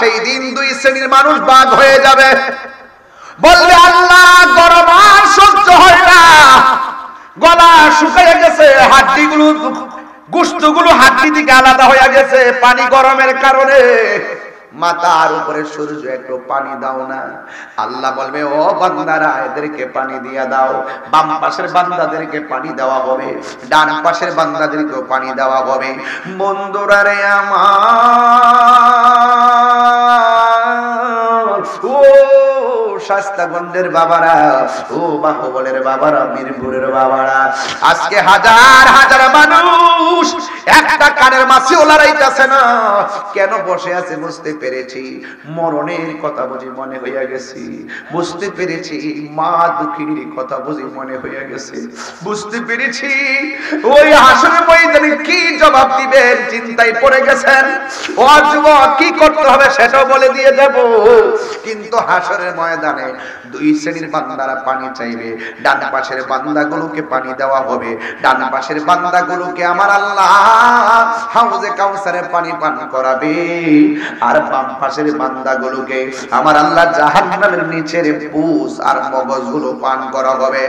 সেই দিন দুই শ্রেণীর মানুষ ভাগ হয়ে যাবে। বলবে আল্লাহ গরম আর সহ্য হয় না, গলা শুকিয়ে গেছে, হাড্ডিগুলো গোশতগুলো হাড্ডি থেকে আলাদা হয়ে গেছে পানি গরমের কারণে। মাথার উপরে সূর্য একটু পানি দাও না। আল্লাহ বলবে ও বান্দারা এদেরকে পানি দিয়ে দাও। বাম পাশের বান্দাদেরকে পানি দেওয়া হবে, ডান পাশের বান্দাদেরকেও পানি দেওয়া হবে। বন্ধুরা রে আমার, ও শাস্তাগঞ্জের বাবারা, ও বাহুবলের বাবারা, মিরপুরের বাবারা, আজকে হাজার হাজার মানুষ একটা কানের মাছিও লড়াইতেছে না। কেন বসে আছে বুঝতে পেরেছি, মরণের কথা বুঝি মনে হইয়া গেছে। বুঝতে পেরেছি মা দুঃখিনীর কথা বুঝি মনে হইয়া গেছে। বুঝতে পেরেছি ওই হাসরের ময়দানে কি জবাব দিবেন চিন্তায় পড়ে গেছেন। ও যুবক কি করতে হবে সেটাও বলে দিয়ে যাব। কিন্তু হাসরের ময়দানে দুই শ্রেণীর বান্দারা পানি চাইবে। ডান পাশের বান্দাগুলোকে পানি দেওয়া হবে, ডান পাশের বান্দাগুলোকে আমার আল্লাহ হাউজে কাউসারে পানি পান করাবে। আর বাম পাশের বান্দাগুলোকে আমার আল্লাহ জাহান্নামের নিচের পুষ আর মগজগুলো পান করা হবে।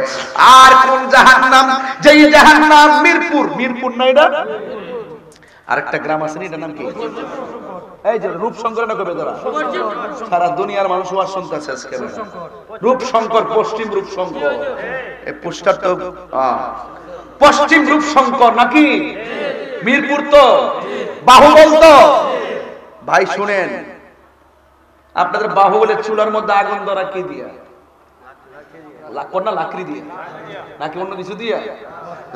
আর কোন জাহান্নাম? যেই জাহান্নাম মিরপুর, মিরপুর না এটা আরেকটা গ্রাম আছে না, এটার নাম কি? এই যে রূপশঙ্কর না কবে ধরা, সারা দুনিয়ার মানুষ ওয়াজ শুনতেছে আজকে। রূপশঙ্কর, পশ্চিম রূপশঙ্কর, এই পোস্টার তো পশ্চিম রূপশঙ্কর নাকি? মিরপুর তো, বাহুবল তো। ভাই শুনেন, আপনাদের বাহুবলের চুলার মধ্যে আগুন ধরা কি দিয়া? লাকড়ি দিয়ে নাকি অন্য কিছু দিয়ে?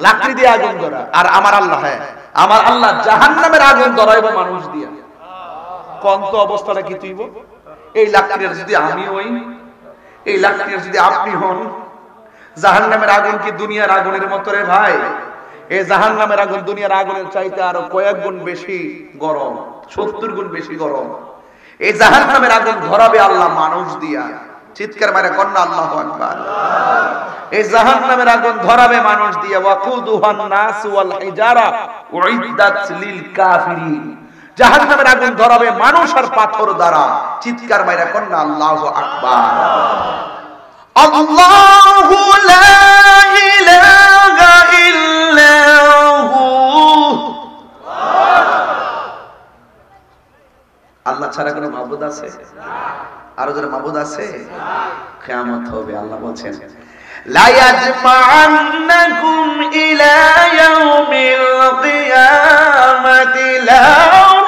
লাকড়ি দিয়ে আগুন ধরা। আর আমার আল্লাহ, হ্যাঁ আমার আল্লাহ জাহান্নামের আগুন ধরাইব মানুষ দিয়া। কন্ত অবস্থাটা কি তুইব? এই লাকড়ির যদি আমি হই, এই লাকড়ির যদি আপনি হন, জাহান্নামের আগুন কি দুনিয়ার আগুনের মতো রে ভাই? এই জাহান্নামের আগুন দুনিয়ার আগুনের চাইতে আরো কয়েক গুণ বেশি গরম, 70 গুণ বেশি গরম। এই জাহান্নামের আগুন ধরাবে আল্লাহ মানুষ দিয়া। চিৎকার মারে কন্যা আল্লাহু আকবার। এই জাহান্নামের আগুন ধরাবে মানুষ দিয়া। ওয়াকুদুহান নাস ওয়াল হিজারা উইদ্দাত লিল কাফিরিন। জাহান্নামের আগুন ধরাবে মানুষ আর পাথর দ্বারা। চিৎকার মারে কন্যা আল্লাহু আকবার। আল্লাহু লা ইলাহা ইল্লাহু, আল্লাহ ছাড়া কোনো মাবুদ আছে? আরো যারা মাবুদ আছে, কিয়ামত হবে। আল্লাহ বলছেন লা ইয়াজমা'আন্নাকুম ইলা ইয়াউমিল কিয়ামাতি লা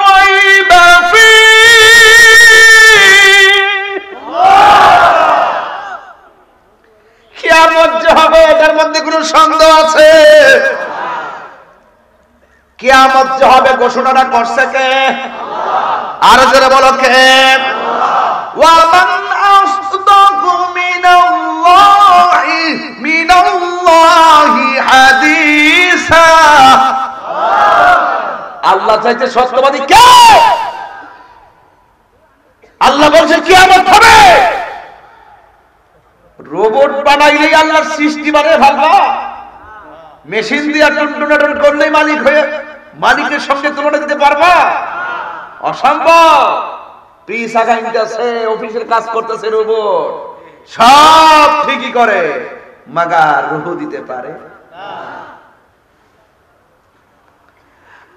রাইবা ফীহি। কিয়ামত যে হবে এটার মধ্যে কোনো সন্দেহ আছে? কিয়ামত যে হবে ঘোষণাটা করছে কে? আরো যারা বলো কে? وَمَنْ أَصْدَقُ مِنَ اللَّهِ حَدِيثًا। আল্লাহ চাইতে সত্যবাদী কে? আল্লাহ বলছে কিয়ামত হবে। রোবট বানাইলেই আল্লাহর সৃষ্টি বানায় ভাববা? মেশিন দিয়ে টুনটুনাটুন করলেই মালিক হয়ে মালিকের সঙ্গে তুলনা দিতে পারবা? অসম্ভব। পিস আগাইতেছে, অফিসের কাজ করতেছে রোবট, সব ঠিকই করে, মাগার রূহ দিতে পারে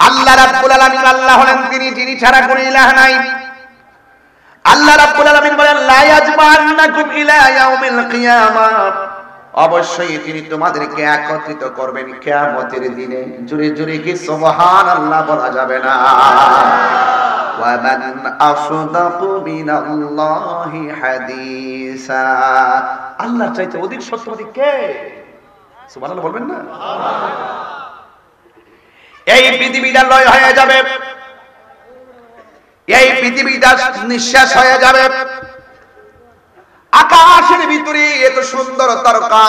আল্লাহ রাব্বুল আলামিন। আল্লাহ হলেন তিনি যিনি ছাড়া কোনো ইলাহ নাই। আল্লাহ রাব্বুল আলামিন বলেন লা ইয়াজমা'আন্নাকুম ইলা ইয়াউমিল কিয়ামাহ, অবশ্যই তিনি তোমাদেরকে একত্রিত করবেন কিয়ামতের দিনে। জোরে জোরে কি সুবহানাল্লাহ বলা যাবে না? وَمَنْ أَصْدَقُ مِنَ اللَّهِ حَدِيثًا। আল্লাহর চাইতে অধিক সত্যবাদী কে? সুবহানাল্লাহ বলবেন না? এই পৃথিবীটা লয় হয়ে যাবে, এই পৃথিবীটা নিঃশ্বাস হয়ে যাবে। আকাশের ভিতরে এত সুন্দর তারকা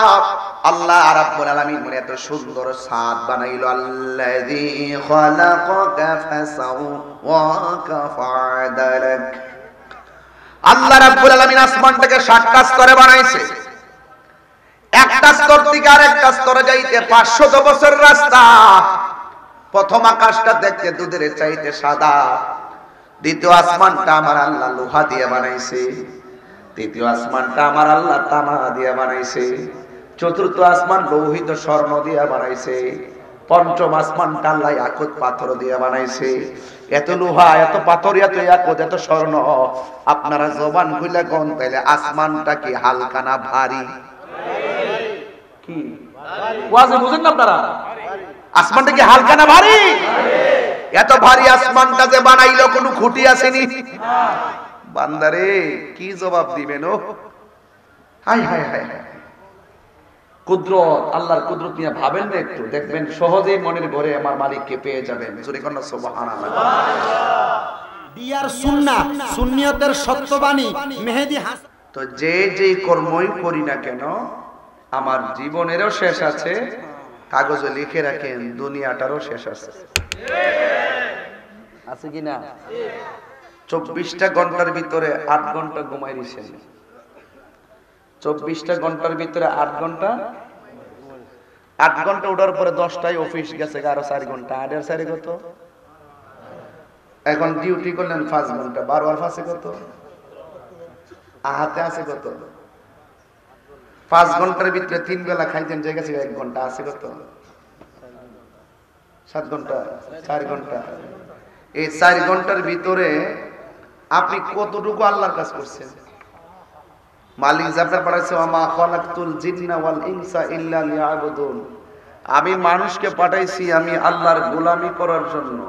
আল্লাহ রাব্বুল আলামিন মনে এত সুন্দর ছাদ বানাইলো। আল্লাযী খালাকাকা ফাসাওয়াকা ফাআদালাক। আল্লাহ রাব্বুল আলামিন আসমানটাকে 7টা স্তরে বানাইছে। একটা স্তর থেকে আরেকটা স্তরে যাইতে 500 বছর রাস্তা। প্রথম আকাশটা দেখতে দুধের চাইতে সাদা, দ্বিতীয় আসমানটা আমার আল্লাহ লোহা দিয়ে বানাইছে, তৃতীয় আসমানটা আমার আল্লাহ তামা দিয়ে বানাইছে, চতুর্থ আসমান লোহিত স্বর্ণ দিয়ে বানাইছে, পঞ্চম আসমানটা আল্লাহ ইয়াকুত পাথর দিয়ে বানাইছে। এত লোহা, এত পাথর, এত ইয়াকুত, এত স্বর্ণ, আপনারা জবান খুলে কোন তাইলে আসমানটা কি হালকা না ভারী? কি ওয়াজে বুঝেন না আপনারা? আসমানটা কি হালকা না ভারী? এত ভারী আসমানটা যে বানাইলো কোনো খুঁটি আসেনি? বান্দারে কি জবাব দিবেন? ও হায় হায় হায়, কুদরত, আল্লাহর কুদরত নিয়ে ভাবেন না একটু, দেখবেন সহজেই মনের ঘরে আমার মালিককে পেয়ে যাবেন। জোরে কন্যা সুবহানাল্লাহ। দিয়ার সুন্নাহ, সুন্নিয়তের সত্যবাণী মেহেদী হাসান। তো যে যে কর্মই করি না কেন আমার জীবনেরও শেষ আছে, কাগজে লিখে রাখেন দুনিয়াটারও শেষ আছে। আছে কি না? 24টা ঘন্টার ভিতরে 8 ঘন্টা ঘুমাই দিছেন, 24টা ঘন্টার ভিতরে 8 ঘন্টা, 8 ঘন্টা ওঠার পরে 10টায় অফিস গেছে, আরো 4 ঘন্টা, 8 এর 4 কত? এখন ডিউটি করলেন 5 ঘন্টা, 12 আর 5 কত? হাতে আছে কত? 5 ঘন্টার ভিতরে 3 বেলা খাইতেন, যে গেছে 1 ঘন্টা, আছে কত? 7 ঘন্টা, 4 ঘন্টা। এই 4 ঘন্টার ভিতরে আপনি কতটুকু আল্লাহর কাজ করছেন? মালিক জাফর পড়াইছে, ওয়া খালাকতুল জিন্না ওয়াল ইনসা ইল্লা লিয়াবুদুন, আমি মানুষকে পাঠাইছি আমি আল্লাহর গোলামি করার জন্য।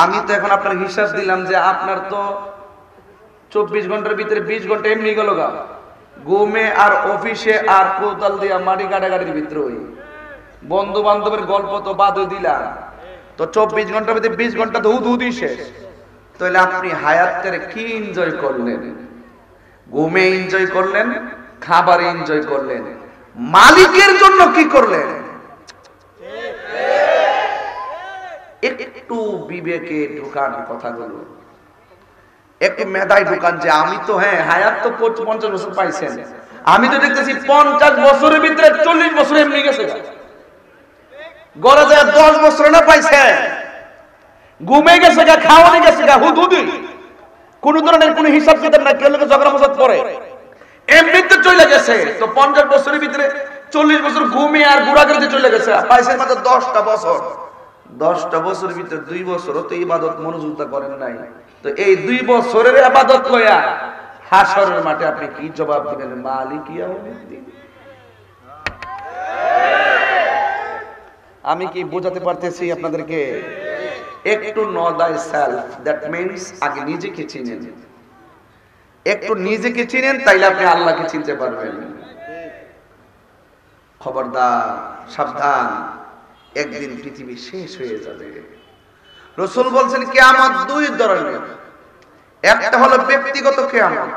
আমি তো এখন আপনার হিসাব দিলাম যে আপনার তো 24 ঘন্টার ভিতরে 20 ঘন্টা এমনি গেল গা, ঘুমে আর অফিসে আর কোদাল দিয়া মাটি কাটাকাটির ভিতরে, ওই বন্ধু বান্ধবের গল্প তো বাদই দিলাম, তো 24 ঘন্টার ভিতরে 20 ঘন্টা তো হুদহুদি শেষ। তাহলে আপনি হায়াতের কি এনজয় করলেন? ঘুমে এনজয় করলেন, খাবারে এনজয় করলেন, মালিকের জন্য কি করলেন? একটু বিবেকে ঢুকান কথাগুলো, একটু মেধায় ঢুকান যে আমি তো, হ্যাঁ হায়াত তো 50 বছর পাইছেন, আমি তো দেখতেছি 50 বছরের ভিতরে 40 বছর এমনি গেছে, গড়া যায় 10 বছর না পাইছেন, ঘুমে গেছে গা, খাওয়ানি গেছে গা, হুদহুদি, কোন ধরনের কোন হিসাব কিতাব না, কেউ লোকে ঝগড়া মজাদ পড়ে, এমনিতে চলে গেছে। তো 50 বছরের ভিতরে 40 বছর ঘুমে আর ঘোরাঘুরিতে চলে গেছে, পাইছেন মাত্র 10টা বছর। 10টা বছরের ভিতরে 2 বছর তো ইবাদত মনোযোগিতা করেন নাই, তো এই 2 বছরের ইবাদত লয়া হাশরের মাঠে আপনি কি জবাব দিবেন? মালিক ইয়াউমিদ্দিন। আমি কি বোঝাতে পারতেছি আপনাদেরকে? একটু নো দাই সেলফ, দ্যাট মিন্স আগে নিজেকে চিনেন, একটু নিজেকে চিনেন, তাইলে আপনি আল্লাহকে চিনতে পারবেন। খবরদার, সাবধান, একদিন পৃথিবী শেষ হয়ে যাবে। রাসূল বলছেন কিয়ামত 2 ধরনের, একটা হলো ব্যক্তিগত কিয়ামত,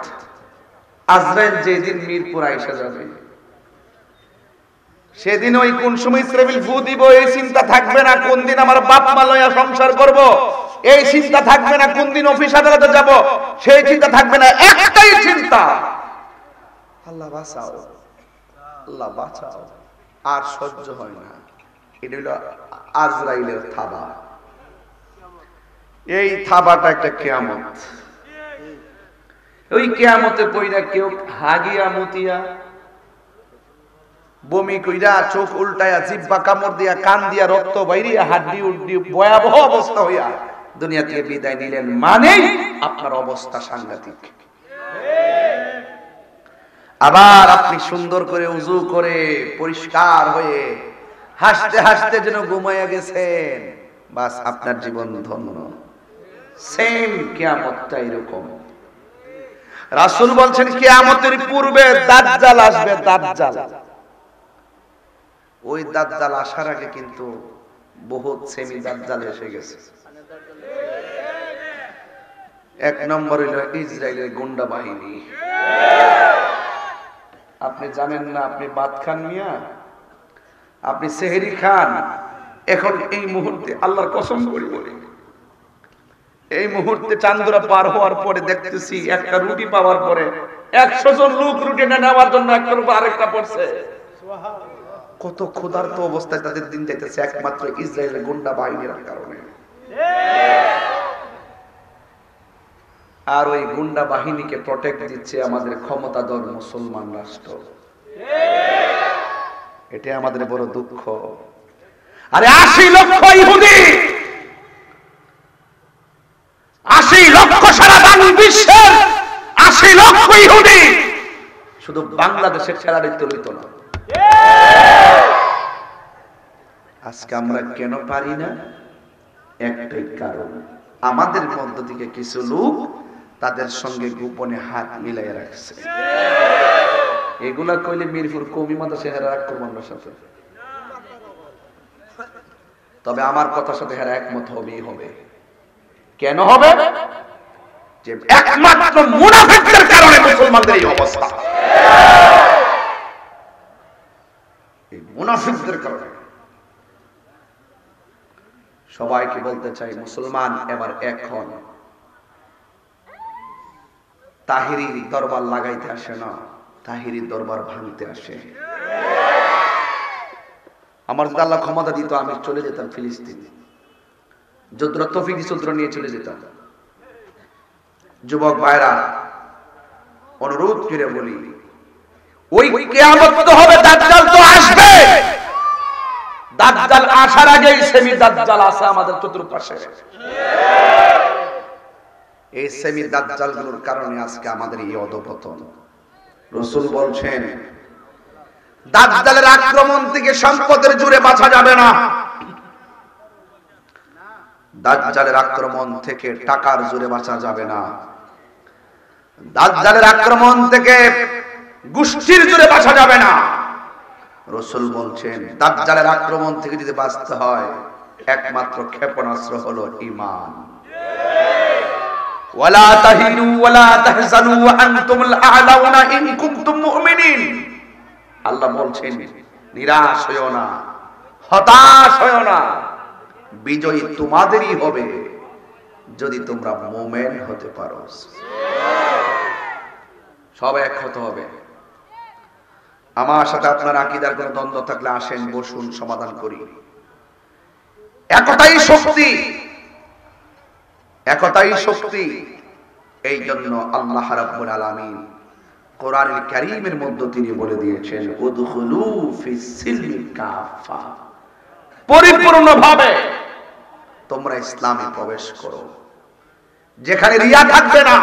আজরাইল যেদিন মিরপুর আইসা যাবে, সেদিন ওই কোন সময় ইসরাফিল ফু দিব এই চিন্তা থাকবে না, কোন দিন আমার বাপ মা লয়া সংসার করব এই চিন্তা থাকবে না, কোন দিন অফিস আদালতে যাব সেই চিন্তা থাকবে না, একটাই চিন্তা, আল্লাহ বাঁচাও, আল্লাহ বাঁচাও। আর সহ্য হয় না, এটা হলো আজরাইলের থাবা। এই থাবাটা একটা কিয়ামত। ওই কিয়ামতে পয়রা কেউ হাগিয়া মুতিয়া, বমি কইরা, চোখ উল্টায়া, জিহ্বা কামড় দিয়া, কান দিয়া রক্ত বাইরিয়া, হাড্ডি উড্ডি ভয়াবহ অবস্থা হইয়া দুনিয়া থেকে বিদায় নিলেন, মানেই আপনার অবস্থা সাংঘাতিক। আবার আপনি সুন্দর করে উযু করে পরিষ্কার হয়ে হাসতে হাসতে যেন ঘুমাইয়া গেছেন, বাস আপনার জীবন ধন্য। সেম কিয়ামতটা এরকম। রাসূল বলছেন কিয়ামতের পূর্বে দাজ্জাল আসবে, দাজ্জাল। ওই দাজ্জাল আসার আগে কিন্তু বহুত সেমি দাজ্জাল এসে গেছে। এক নম্বর হইল ইসরায়েলের গুন্ডা বাহিনী। আপনি জানেন না, আপনি ভাত খান মিয়া, আপনি সেহরি খান, এখন এই মুহূর্তে আল্লাহর কসম করি বলি, এই মুহূর্তে চান্দুরা পার হওয়ার পরে দেখতেছি একটা রুটি পাওয়ার পরে 100 জন লোক রুটিটা নেওয়ার জন্য একটার উপর আরেকটা পড়ছে। কত ক্ষুধার্ত অবস্থায় তাদের দিন যাইতেছে, একমাত্র ইসরায়েলের গুন্ডা বাহিনীর কারণে। আর ওই গুন্ডা বাহিনীকে প্রটেক্ট দিচ্ছে আমাদের ক্ষমতাধর মুসলমান রাষ্ট্র। এটা আমাদের বড় দুঃখ। আরে 80 লক্ষ ইহুদি, 80 লক্ষ সারা বিশ্বের 80 লক্ষ ইহুদি শুধু বাংলাদেশের ছেড়ারিত হইত না। আজকে আমরা কেন পারি না? একটাই কারণ, আমাদের মধ্য থেকে কিছু লোক তাদের সঙ্গে গোপনে হাত মিলাই রাখছে। এগুলা কইলে মিরপুর কবি মাদ্রাসা হেরা আক্রমণের সাথে, তবে আমার কথার সাথে হেরা একমত হবেই হবে। কেন হবে? যে একমাত্র মুনাফিকদের কারণে মুসলমানদের এই অবস্থা। এই মুনাফিকদের কারণে। সবাইকে বলতে চাই, মুসলমান এবার এখন তাহিরি দরবার লাগাইতে আসে না, তাহিরি দরবার ভাঙতে আসে। আমার যদি আল্লাহ ক্ষমতা দিত, আমি চলে যেতাম ফিলিস্তিন, যুদ্ধ তৌফিক যুদ্ধ নিয়ে চলে যেতাম। যুবক ভাইরা, অনুরোধ করে বলি, ওই কিয়ামত তো হবে, দাজ্জাল তো আসবে। দাজ্জাল আসার আগেই সেমি দাজ্জাল আছে আমাদের চতুর্পাশে। এই সেমি দাজ্জালগুলোর কারণে আজকে আমাদের এই অধঃপতন। রাসূল বলছেন, দাজ্জালের আক্রমণ থেকে সম্পদের জোরে বাঁচা যাবে না, দাজ্জালের আক্রমণ থেকে টাকার জোরে বাঁচা যাবে না, দাজ্জালের আক্রমণ থেকে গোষ্ঠীর জোরে বাঁচা যাবে না। রাসূল বলছেন, দাজ্জালের আক্রমণ থেকে যদি বাঁচতে হয়, একমাত্র ক্ষেপণাস্ত্র হলো ঈমান। ওয়ালা তাহিনু ওয়ালা তাহজানু ওয়া আনতুমুল আ'লাউনা ইন কুনতুম মুমিনিন। আল্লাহ বলছেন, নিরাশ হয়ো না, হতাশ হয়ো না, বিজয়ী তোমাদেরই হবে যদি তোমরা মুমিন হতে পারো। সব এক হতে হবে। আমার সাথে আপনার আকীদার কোনো দ্বন্দ্ব থাকলে আসেন, বসুন, সমাধান করি। একটাই শক্তি, একটাই শক্তি। এই জন্য আল্লাহ রাব্বুল আলামিন কোরআনুল কারীমের মধ্যে তিনি বলে দিয়েছেন, উদখুলু ফিস সিলমি কাফা, পরিপূর্ণভাবে তোমরা ইসলামে প্রবেশ করো। যেখানে রিয়া থাকবে না,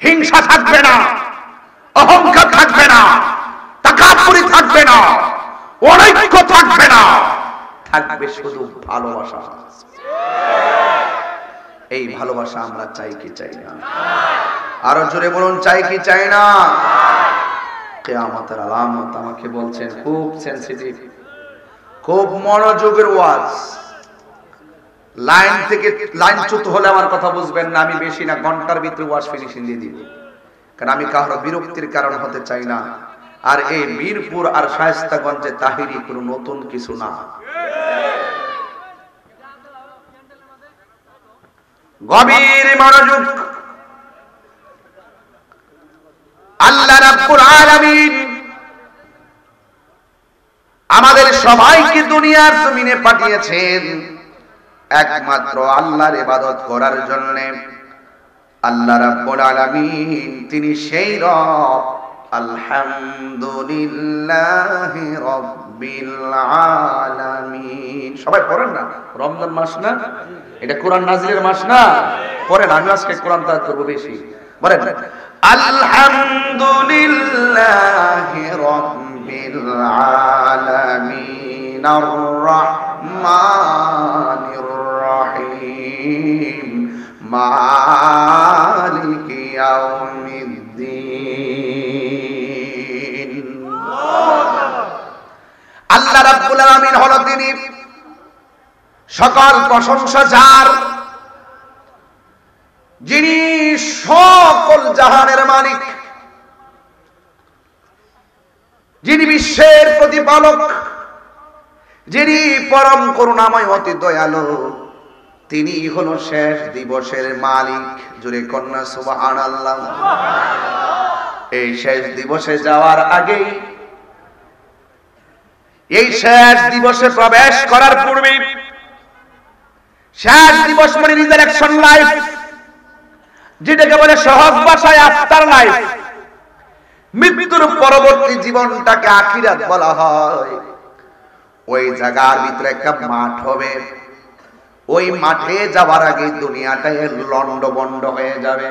হিংসা থাকবে না, অহংকার থাকবে না, তাকাব্বুরি থাকবে না, অনৈক্য থাকবে না, থাকবে শুধু ভালোবাসা। এই ভালোবাসা আমরা চাই কি চাই না? আরো জোরে বলুন, চাই কি চাই না? কিয়ামতের আলামত আমাকে বলছেন, খুব সেনসিটিভ, খুব মনোযোগের ওয়াজ। লাইন থেকে লাইন চ্যুত হলে আমার কথা বুঝবেন না, আমি বেশি না, ঘন্টার ভিতরে ওয়াজ ফিনিশিং দিয়ে দিব, কারণ আমি কারো বিরক্তির কারণ হতে চাই না। আর এই মিরপুর আর শায়েস্তাগঞ্জে তাহিরি কোনো নতুন কিছু না। গভীর মনোযোগ। আল্লাহ রাব্বুল আলামিন আমাদের সবাইকে দুনিয়ার জমিনে পাঠিয়েছেন একমাত্র আল্লাহর ইবাদত করার জন্য। আল্লাহ রাব্বুল আলামিন তিনি সেই রব। আলহামদুলিল্লাহি রাব্বিল আলামিন। সবাই পড়েন না, রমজান মাস না, এটা কোরআন নাজিলের মাস না, পড়েন। আমি আজকে কোরআন তেলাওয়াত করব বেশি, বলেন আলহামদুলিল্লাহি রাব্বিল আলামিন আর রহমানির রহিম মালিকি ইয়াউমিদ্দিন। আল্লাহ রাব্বুল আলামিন হলো তিনি সকল প্রশংসা যার, যিনি সকল জাহানের মালিক, যিনি বিশ্বের প্রতিপালক, যিনি পরম করুণাময় অতি দয়ালু, তিনি হলো শেষ দিবসের মালিক। জোরে কন্যা সুবহানাল্লাহ। এই শেষ দিবসে যাওয়ার আগেই, এই শেষ দিবসে প্রবেশ করার পূর্বে শেষ দিবস মানে রিজারেকশন লাইফ, যেটাকে বলে সহজ ভাষায় আফটার লাইফ। মৃত্যুর পরবর্তী জীবনটাকে আখিরাত বলা হয়। ওই জায়গার ভিতরে একটা মাঠ হবে, ওই মাঠে যাওয়ার আগে দুনিয়াটাই লন্ডভন্ড হয়ে যাবে।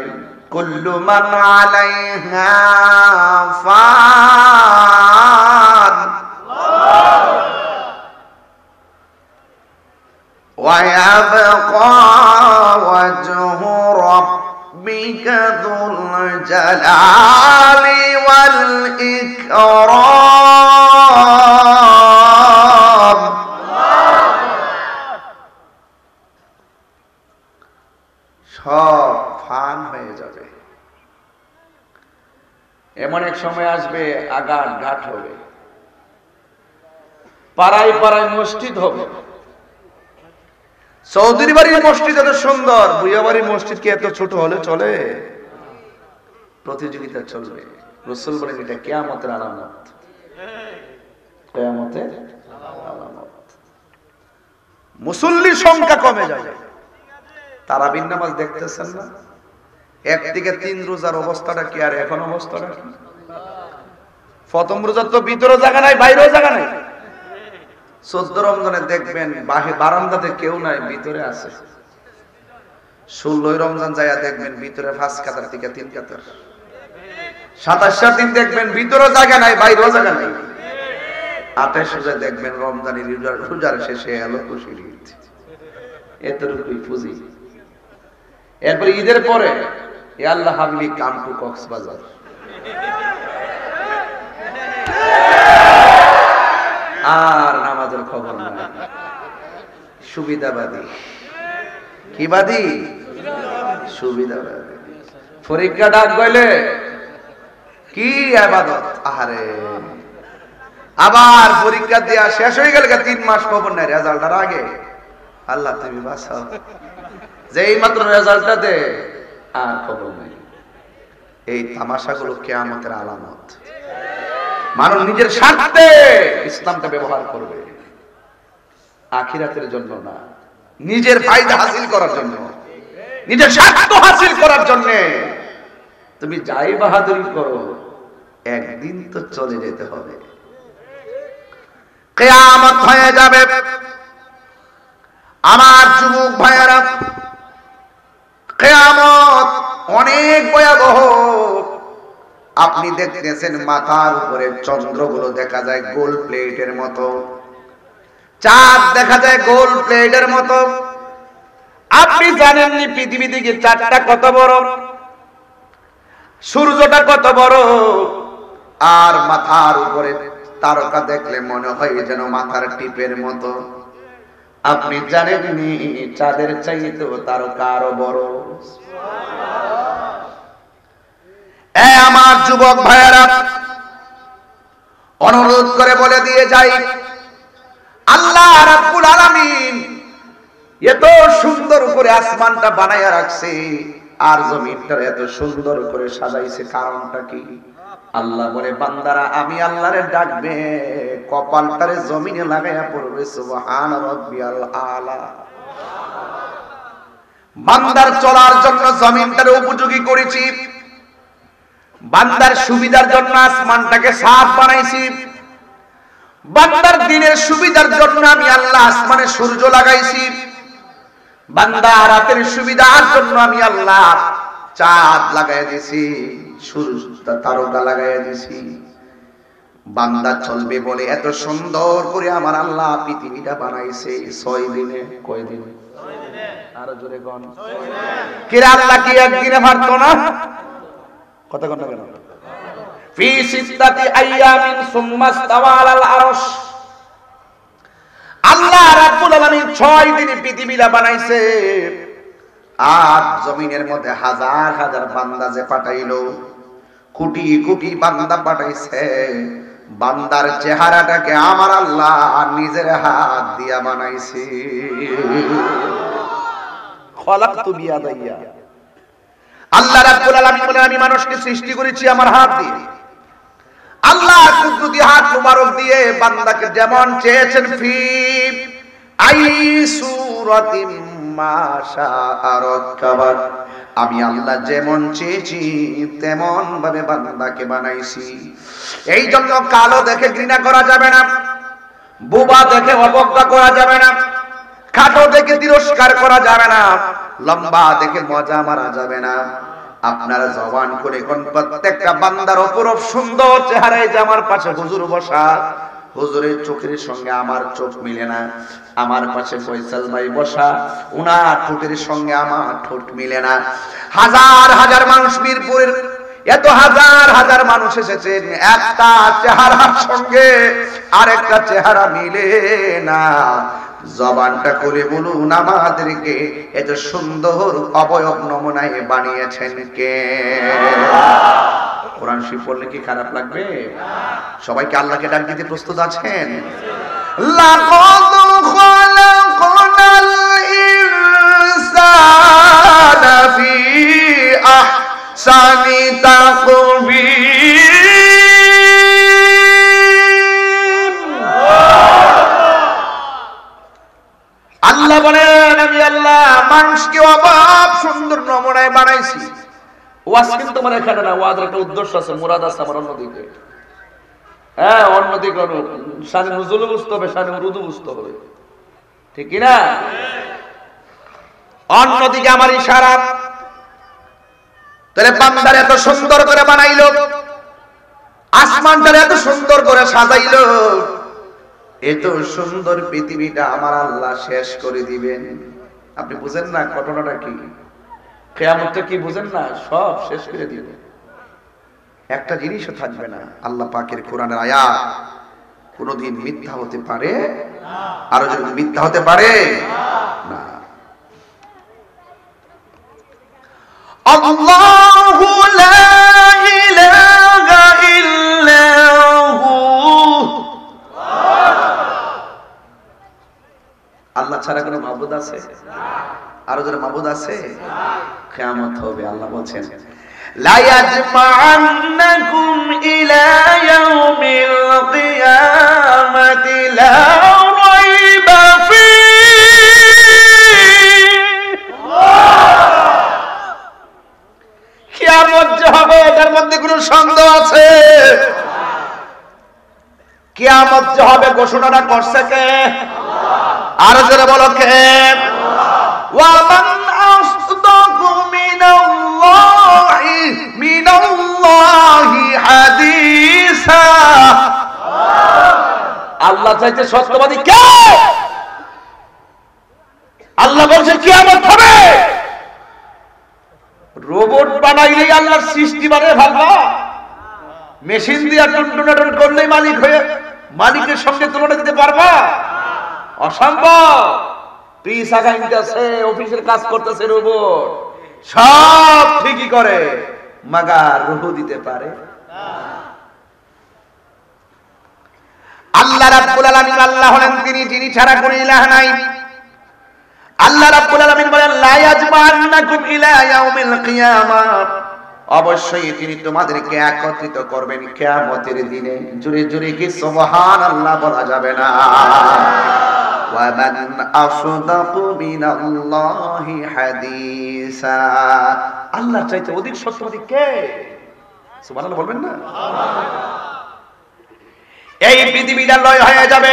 কুল্লু মান আলাইহা ফান ওয়া ইয়াবকা ওয়াজহু রাব্বিকা যুল জালালি ওয়াল ইকরাম। সব ফান হয়ে যাবে। এমন এক সময় আসবে আঘাত ঘাট হবে, পাড়ায় পাড়ায় মসজিদ হবে। চৌধুরী বাড়ির মসজিদ এত সুন্দর, বুয়া বাড়ির মসজিদ কি এত ছোট হলে চলে? প্রতিযোগিতা চলবে। রাসূল বলেন এটা কিয়ামতের আলামত, কিয়ামতের আলামত। মুসল্লি সংখ্যা কমে যাবে। তারাবির নামাজ দেখতেছেন না? একদিকে 3 রোজার অবস্থাটা কি আর এখন অবস্থাটা কি? প্রথম রোজার তো ভিতরে জায়গা নাই, বাইরেও জায়গা নাই। 14 রমজানে দেখবেন বারান্দাতে কেউ নাই, ভিতরে আছে। 16 রমজান যায়া দেখবেন ভিতরে 5 কাতার থেকে 3 কাতার। 27 দিন দেখবেন ভিতরে জায়গা নাই, বাইরেও জায়গা নাই। 28 রোজা দেখবেন রমজানের রোজার শেষে এলো খুশির ঈদ। এতটুকুই পুঁজি। এরপর ঈদের পরে আল্লাহ হাবিবি কাম টু কক্সবাজার। আর নামাজের খবর নাই। সুবিধাবাদী। কি বাদী? সুবিধাবাদী। পরীক্ষা ডাক গইলে কি ইবাদত, আহারে আবার পরীক্ষা দেয়া শেষ হয়ে গেল, 3 মাস খবর নাই রেজাল্টের আগে। আল্লাহ তুমি বাঁচাও। যেই মাত্র রেজাল্টটা দে আর খবর নাই। এই তামাশাগুলো কিয়ামতের আলামত। মানুষ নিজের স্বার্থে ইসলামটা ব্যবহার করবে, আখিরাতের জন্য না, নিজের ফায়দা হাসিল করার জন্য, নিজের স্বার্থ হাসিল করার জন্য। তুমি যাই বাহাদুরি করো, একদিন তো চলে যেতে হবে। কিয়ামত হয়ে যাবে। আমার যুবক ভাইয়েরা, কিয়ামত অনেক ভয়াবহ। আপনি দেখতেছেন মাথার উপরে চন্দ্রগুলো দেখা যায় গোল প্লেটের মতো, চাঁদ দেখা যায় গোল প্লেটের মতো। আপনি জানেননি পৃথিবী থেকে চাঁদটা কত বড়, সূর্যটা কত বড়। আর মাথার উপরে তারকা দেখলে মনে হয় যেন মাথার টিপের মতো। আপনি জানেননি চাঁদের চাইতে তারকা আরো বড়। আমার যুবক ভাইয়েরা, অনুরোধ করে বলে দিয়ে যাই, আল্লাহ রাব্বুল আলামিন এত সুন্দর করে আসমানটা বানায়া রাখছে, আর জমিনটা এত সুন্দর করে সাজাইছে, কারণটা কি? আল্লাহ বলে, বান্দারা আমি আল্লাহরে ডাকবে, কপালটারে জমিনে লাগাইয়া পড়বে সুবহান রাব্বিয়াল আলা। বান্দার চলার জন্য জমিনটারে উপযোগী করেছি, বান্দার সুবিধার জন্য আসমানটাকে সাফ বানাইছি, বান্দার দিনের সুবিধার জন্য আমি আল্লাহ আসমানে সূর্য লাগাইছি, বান্দা রাতের সুবিধার জন্য আমি আল্লাহ চাঁদ লাগাইয়া দিয়েছি, সূর্য তারকা লাগাইয়া দিয়েছি। বান্দা চলবে বলে এত সুন্দর করে আমার আল্লাহ পৃথিবীটা বানাইছে 6 দিনে। কয় দিনে? 6 দিনে। আরো জোরে কোন? 6 দিনে। কি আল্লাহ কি একদিনে পারতো না? কথা কোন কেন? ফি সিত্তাতি আইয়ামিন সুম্মা ইসতাওয়া আলাল আরশ। আল্লাহ রাব্বুল আলামিন 6 দিনে পৃথিবীটা বানাইছে। আর জমিনের মধ্যে হাজার হাজার বান্দা যে পাঠাইলো, কোটি কোটি বান্দা পাঠাইছে। বান্দার চেহারাটাকে আমার আল্লাহ নিজের হাত দিয়া বানাইছে। খলাকতু বিয়াদাইয়া। আল্লাহ রাব্বুল আলামিন বলেন, আমি মানুষকে সৃষ্টি করেছি আমার হাত দিয়ে। আল্লাহ কুদরতি হাত মুবারক দিয়ে বান্দাকে যেমন চেয়েছেন, ফি আই সূরাতিম মা শাআ রাক্কাবাক। আমি আল্লাহ যেমন চেয়েছি তেমন ভাবে বান্দাকে বানাইছি। এই জন্য কালো দেখে ঘৃণা করা যাবে না, বোবা দেখে অবজ্ঞা করা যাবে না, খাটো দেখে তিরস্কার করা যাবে না, লম্বা দেখে মজা মারা যাবে না। আপনারা জবান করে কোন প্রত্যেকটা বান্দার অপরূপ সুন্দর চেহারায় যে আমার পাশে হুজুর বসা, হুজুরের চোখের সঙ্গে আমার চোখ মিলে না। আমার পাশে ফয়সাল ভাই বসা, উনার ঠোঁটের সঙ্গে আমার ঠোঁট মিলে না। হাজার হাজার মানুষ মিরপুরের এত হাজার হাজার মানুষ এসেছেন, একটা চেহারার সঙ্গে আরেকটা চেহারা মিলে না। জবানটা করে বলুন আমাদেরকে এত সুন্দর অবয়ব নমুনায় বানিয়েছেন কে? কোরআন শরীফ পড়লে কি খারাপ লাগবে? সবাইকে আল্লাহকে ডাক দিতে প্রস্তুত আছেন? লাকাদ খালাকনাল ইনসানা ফি আহসানি তাকবীর। আল্লাহ বলেন আমি আল্লাহ মানুষকে অবাক সুন্দর নমুনায় বানাইছি। ওয়াজ কিন্তু তোমার এখানে না, ওয়াজের একটা উদ্দেশ্য আছে, মুরাদ আছে আমার অন্যদিকে। হ্যাঁ, অন্যদিকে শানে নুজুল বুঝতে হবে, শানে উরুদু বুঝতে হবে, ঠিক কি না? অন্যদিকে আমার ইশারা। তাহলে বান্দার এত সুন্দর করে বানাইলো, আসমানটার এত সুন্দর করে সাজাইলো, এত সুন্দর পৃথিবীটা আমার আল্লাহ শেষ করে দিবেন। আপনি বুঝেন না ঘটনাটা কি? কিয়ামতটা কি বুঝেন না? সব শেষ করে দিবে, একটা জিনিসও থাকবে না। আল্লাহ পাকের কোরআনের আয়াত কোনদিন মিথ্যা হতে পারে না। আরো যদি মিথ্যা হতে পারে না। আল্লাহু লা ইলাহা ইল্লাহু, আল্লাহ ছাড়া কোনো মাবুদ আছে? আরো যারা মাবুদ আছে? কিয়ামত হবে। আল্লাহ বলছেন লা ইয়াজমা'আন্নাকুম ইলা ইয়াউমিল কিয়ামাতি লা রাইবা ফীহি। কিয়ামত যে হবে এটার মধ্যে কোনো সন্দেহ আছে? কিয়ামত যে হবে ঘোষণাটা করছে কে? আরো যারা বলো কে? وَمَنْ أَصْدَقُ مِنَ اللَّهِ حَدِيثًا। আল্লাহ চাইতে সত্যবাদী কে? আল্লাহ বলছে কিয়ামত হবে। রোবট বানাইলেই আল্লাহর সৃষ্টি বানিয়ে ভাববা? মেশিন দিয়ে টুনটুনাটুন করলেই মালিক হয়ে মালিকের সঙ্গে তুলনা দিতে পারবা? অসম্ভব। পিস আগাইতেছে, অফিসের কাজ করতেছে রোবট, সব ঠিকই করে, মাগার রূহ দিতে পারে আল্লাহ রাব্বুল আলামিন। আল্লাহ হলেন তিনি যিনি ছাড়া কোনো ইলাহ নাই। আল্লাহ রাব্বুল আলামিন বলেন লা ইয়াজমা'আন্নাকুম ইলা ইয়াউমিল কিয়ামাহ, অবশ্যই তিনি তোমাদেরকে একত্রিত করবেন কিয়ামতের দিনে। জোরে জোরে কি সুবহানাল্লাহ বলা যাবে না? وَمَنْ أَصْدَقُ مِنَ اللَّهِ حَدِيثًا। আল্লাহর চাইতে অধিক সত্যবাদী কে? সুবহানাল্লাহ বলবেন না? এই পৃথিবীটা লয় হয়ে যাবে,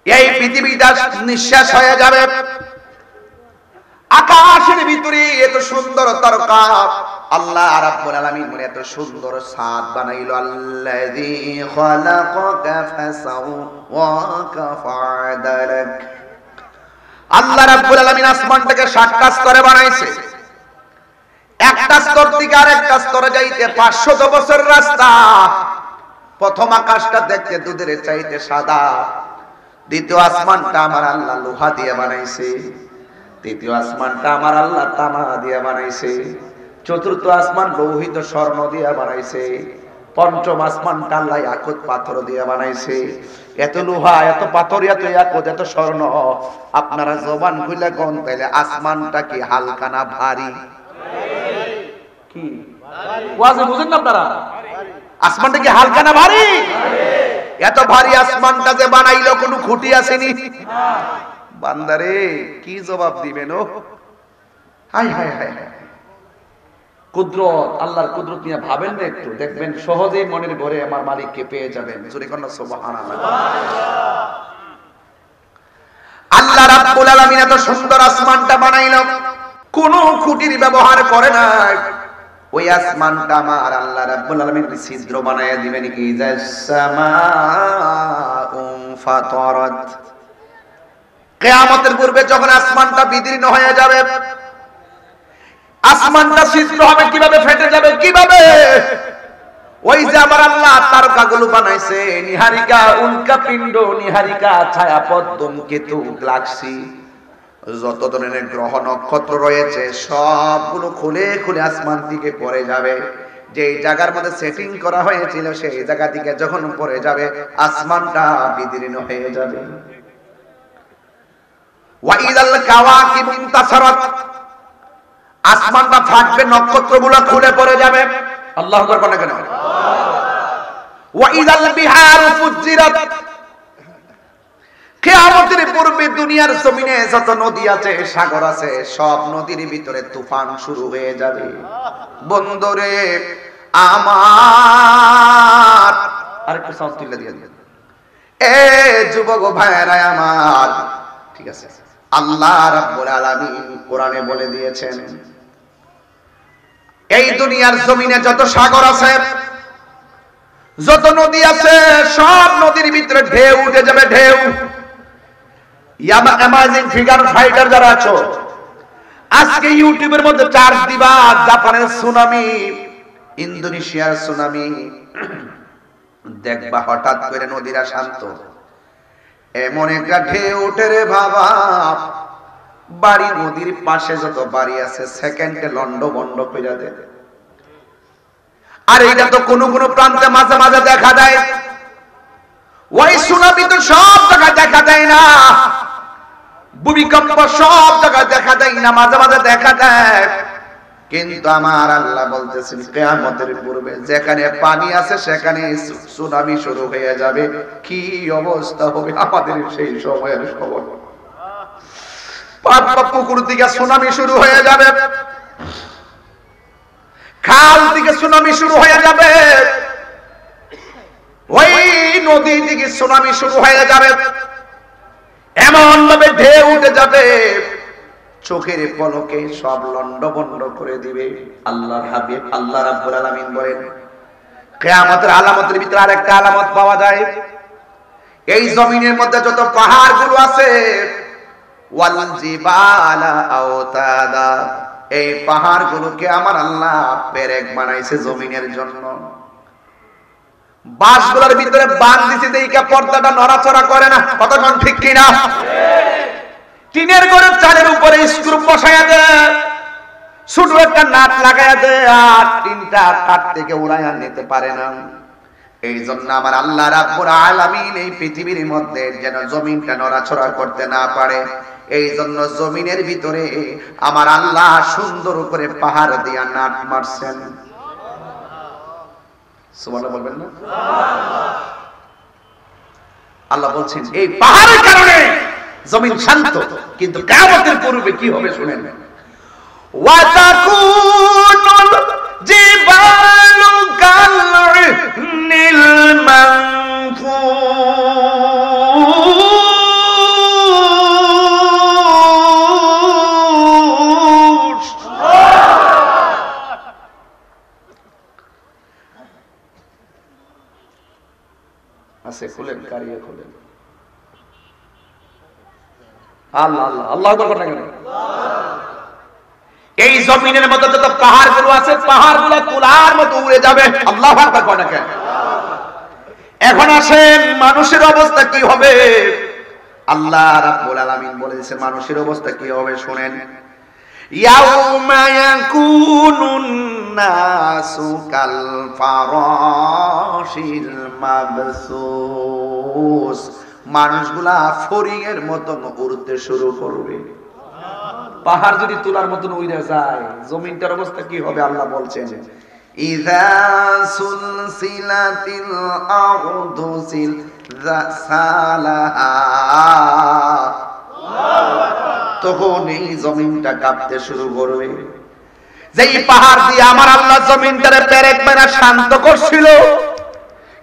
এই পৃথিবীটা নিঃশ্বাস হয়ে যাবে। আকাশের ভিতরে এত সুন্দর তারকা আল্লাহ রাব্বুল আলামিন বলে এত সুন্দর ছাদ বানাইলো। আল্লাযী খালাকাকা ফাসাওয়াকা ফাআদালাক। আল্লাহ রাব্বুল আলামিন আসমানটাকে 7টা স্তরে বানাইছে। একটা স্তর থেকে আরেকটা স্তরে যাইতে 500 বছর রাস্তা। প্রথম আকাশটা দেখতে দুধের চাইতে সাদা, দ্বিতীয় আসমানটা আমার আল্লাহ লোহা দিয়ে বানাইছে, তৃতীয় আসমানটা আমার আল্লাহ তামা দিয়ে বানাইছে, চতুর্থ আসমান লোহিত স্বর্ণ দিয়ে বানাইছে, পঞ্চম আসমানটা আল্লাহ ইয়াকুত পাথর দিয়ে বানাইছে। এত লোহা, এত পাথর, এত ইয়াকুত, এত স্বর্ণ, আপনারা জবান খুলে কোন তাইলে আসমানটা কি হালকা না ভারী? কি ওয়াজে বুঝেন না আপনারা? আসমানটা কি হালকা না ভারী? এত ভারী আসমানটা যে বানাইলো কোনো খুঁটি আসেনি? বান্দারে কি জবাব দিবেন? ও হায় হায় হায় হায়, কুদরত, আল্লাহর কুদরত নিয়ে ভাবেন না একটু, দেখবেন সহজেই মনের ঘরে আমার মালিককে পেয়ে যাবেন। জোরে কন্যা সুবহানাল্লাহ। আল্লাহ রাব্বুল আলামিন এত সুন্দর আসমানটা বানাইলো, কোনো খুঁটির ব্যবহার করে না। ওই আসমানটা আমার আল্লাহ রাব্বুল আলামিন ছিদ্র বানায়া দিবেন কি, জাসসামাউন ফাতারাত। কিয়ামতের পূর্বে যখন আসমানটা বিদীর্ণ হয়ে যাবে, আসমানটা ছিদ্র হবে কিভাবে, ফেটে যাবে কিভাবে? ওই যে আমার আল্লাহ তারকাগুলো বানাইছে, নিহারিকা, উল্কাপিণ্ড, নিহারিকা, ছায়াপথ, ধূমকেতু, গ্যালাক্সি, যত ধরনের গ্রহ নক্ষত্র রয়েছে সবগুলো খুলে খুলে আসমান দিকে পড়ে যাবে। যে জায়গার মধ্যে সেটিং করা হয়েছিল সেই জায়গা থেকে যখন পড়ে যাবে আসমানটা বিদীর্ণ হয়ে যাবে। ওয়াইদাল কাওয়াকিবু ইনতাসারাত, আসমানটা ফাটবে, নক্ষত্রগুলো খুলে পড়ে যাবে। আল্লাহু আকবার বলেন কেন? ওয়াইদাল বিহারু ফুজ্জিরাত, কিয়ামতের পূর্বে দুনিয়ার জমিনে যত নদী আছে, সাগর আছে, সব নদীর ভিতরে তুফান শুরু হয়ে যাবে। বন্দরে আমার আরেকটু সাউন্ড তুলে দিয়ে দিন, এ যুবক ভাইরা আমার, ঠিক আছে? আল্লাহ রাব্বুল আলামিন কোরআনে বলে দিয়েছেন, এই দুনিয়ার জমিনে যত সাগর আছে, যত নদী আছে, সব নদীর ভিতরে ঢেউ উঠে যাবে, ঢেউ। অ্যামাজিং ফিগার ফাইটার যারা আছো, আজকে ইউটিউবের মধ্যে চার্জ দিবা, জাপানের সুনামি, ইন্দোনেশিয়ার সুনামি, দেখবা হঠাৎ করে নদীরা শান্ত, এমন একটা ঢেউ উঠে রে বাবা, বাড়ি নদীর পাশে যত বাড়ি আছে সেকেন্ডে লন্ড বন্ড হয়ে যায়। আর এটা তো কোন কোন প্রান্তে মাঝে মাঝে দেখা দেয়, ওই সুনামি তো সব জায়গায় দেখা দেয় না, ভূমিকম্প সব জায়গায় দেখা দেয় না, মাঝে মাঝে দেখা দেয়। কিন্তু আমার আল্লাহ বলতেছেন কিয়ামতের পূর্বে যেখানে পানি আছে সেখানে সুনামি শুরু হয়ে যাবে। কি অবস্থা হবে আমাদের সেই সময়ের খবর। পুকুর থেকে সুনামি শুরু হয়ে যাবে, খাল থেকে সুনামি শুরু হয়ে যাবে, ওই নদী থেকে সুনামি শুরু হয়ে যাবে, এমন ভাবে ঢেউ উঠে যাবে চোখের পলকে সব লন্ডভন্ড করে দিবে। আল্লাহর হাবিব আল্লাহ রাব্বুল আলামিন বলেন, কিয়ামতের আলামতের ভিতরে আরেকটা আলামত পাওয়া যায়, এই জমিনের মধ্যে যত পাহাড়গুলো আছে, ওয়াল জিবালা আওতাদা, এই পাহাড়গুলোকে আমার আল্লাহ পেরেক বানাইছে জমিনের জন্য। বাঁশগুলোর ভিতরে বাঁধ দিছে, দেইকা পর্দাটা নড়াচড়া করে না, কতক্ষণ ঠিক কিনা? টিনের ঘরের চালের উপরে স্ক্রু বসায়া দেয়, ছোট একটা নাট লাগায়া দেয়, আর টিনটা কাঠ থেকে উড়াইয়া নিতে পারে না। এই জন্য আমার আল্লাহ রাব্বুল আলামিন এই পৃথিবীর মধ্যে যেন জমিনটা নড়াচড়া করতে না পারে, এই জন্য জমিনের ভিতরে আমার আল্লাহ সুন্দর করে পাহাড় দিয়া নাট মারছেন। সুবহানাল্লাহ বলবেন না? আল্লাহ বলছেন এই পাহাড়ের কারণে জমিন শান্ত, কিন্তু কিয়ামতের পূর্বে কি হবে শুনেন, ওয়া তাকুনুল জিবালু কাল-ইহনিল মানফুশ। আছে খুলেন, কারিয়ে খুলেন। আল্লাহ আল্লাহ আল্লাহু আকবার বলেন কেন? এই জমিনের মধ্যে যত পাহাড়গুলো আছে, পাহাড়গুলো তুলার মতো উড়ে যাবে। আল্লাহু আকবার বলেন কেন? এখন আসেন মানুষের অবস্থা কি হবে? আল্লাহ রাব্বুল আলামিন বলেছে মানুষের অবস্থা কি হবে শুনেন, ইয়াউমা ইয়াকুনুন নাসু কাল ফারাশিল মাবসুস, মানুষগুলা ফড়িং এর মতন উড়তে শুরু করবে। পাহাড় যদি তুলার মতন উড়ে যায়, জমিনটার অবস্থা কি হবে আল্লাহ বলছেন, ইযা সুলসিলাতিল আরদু সিলসালাহা, তখন এই জমিনটা কাঁপতে শুরু করবে। যেই পাহাড় দিয়ে আমার আল্লাহ জমিনটারে পেরেক মেরা শান্ত করছিল,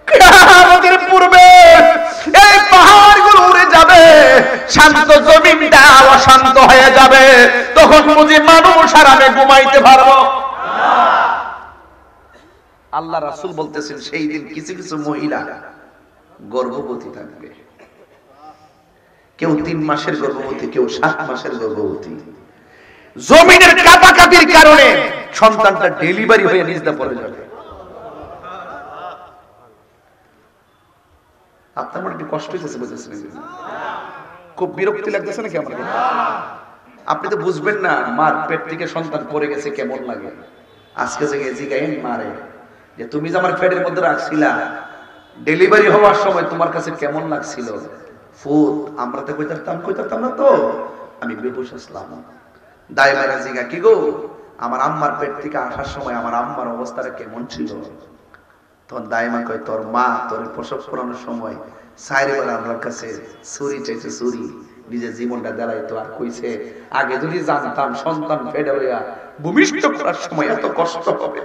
কিয়ামতের পূর্বে এই পাহাড়গুলো উড়ে যাবে, শান্ত জমিনটা অশান্ত হয়ে যাবে। তখন বুঝি মানুষ আরামে ঘুমাইতে পারবো। আল্লাহ রাসূল বলতেছেন সেই দিন কিছু কিছু মহিলা গর্ভবতী থাকবে, কেউ 3 মাসের গর্ভবতী, কেউ 7 মাসের গর্ভবতী। জমিনের কাঁপাকাঁপির কারণে সন্তানটা ডেলিভারি হয়ে নিজে পড়ে যাবে। আপনার মনে একটু কষ্ট হইতেছে, বুঝতেছেন? খুব বিরক্তি লাগতেছে নাকি আমার? আপনি তো বুঝবেন না মার পেট থেকে সন্তান পড়ে গেছে কেমন লাগে। আজকে থেকে জিগাইন মারে যে তুমি যে আমার পেটের মধ্যে রাখছিলা, ডেলিভারি হওয়ার সময় তোমার কাছে কেমন লাগছিল? ফুট আমরা তো কইতাম না তো, আমি বেহুশ আসলাম। দাইমারা জিগা কি গো, আমার আম্মার পেট থেকে আসার সময় আমার আম্মার অবস্থাটা কেমন ছিল? তখন দাইমা কয় তোর মা তোর প্রসব করানোর সময় 4 বার আমার কাছে ছুরি চাইছে, ছুরি নিজের জীবনটা দাঁড়াইতো। আর কইছে আগে যদি জানতাম সন্তান পেটে লইয়া ভূমিষ্ঠ করার সময় এত কষ্ট হবে,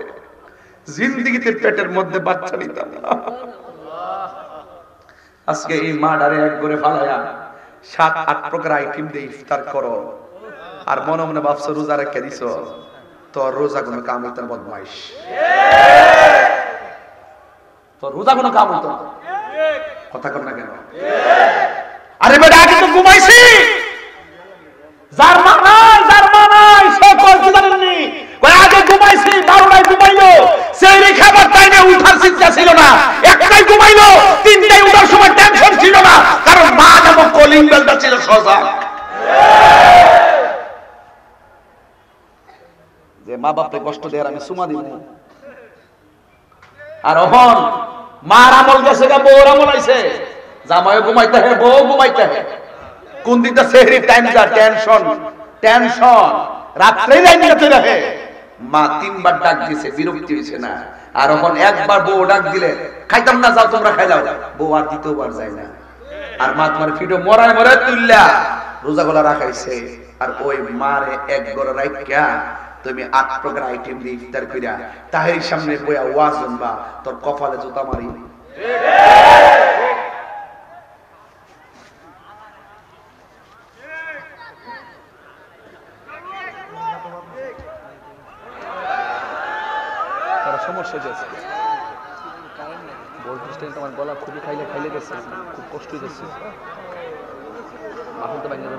জিন্দেগিতে পেটের মধ্যে বাচ্চা নিতাম না। আজকে এই মাডারে এক করে ফালায়া 7-8 প্রকার আইটেম দিয়ে ইফতার করো, আর মনে মনে ভাবছো রোজা রেখে দিছো। তোর রোজা কোনো কাম হইতো না, বদমাইশ। তোর রোজা কোনো কাম হইতো না, কথা কর না কেন? আরে বেটা আগে তো ঘুমাইছি। যার মা নাই সে কল কি জানেননি, কই আগে ঘুমাইছি, 12টায় ঘুমাইলো, সেই খাবার টাইমে উঠার চিন্তা ছিল না, একটাই ঘুমাইলো, 3টায় উঠার সময় টেনশন ছিল না, কারণ মা নামক কলিং বেলটা ছিল সজাগ। যে মা বাপকে কষ্ট দেয়ার আমি সুমা দিব। আর এখন মার আমল গেছে গা, বউর আমল আইছে, জামাইও ঘুমাইতে হয়, বউ ঘুমাইতে হয়। কোন দিকটা সেহরি টাইম যা টেনশন রাত্রে লাইনতে রাখে। মা 3 বার ডাক দিয়েছে, বিরক্তি হইছে না। আর এখন একবার বউ ডাক দিলে খাইতাম না, যাও তোমরা খাই যাও, বউ আর দ্বিতীয়বার যায় না। আর মা তোমার ফিডো মরায় মরে তুললা রোজা গলা রাখাইছে। আর ওই মারে এক গড় রাইখা তুমি 8 প্রকার আইটেম দিয়ে ইফতার কইরা তাহের সামনে বইয়া ওয়াজ শুনবা, তোর কপালে জুতা মারি। সমস্যা হয়েছে, তোমার গলা খুবই খাইলে গেছে, খুব কষ্ট হয়েছে। এখন তো বাইরে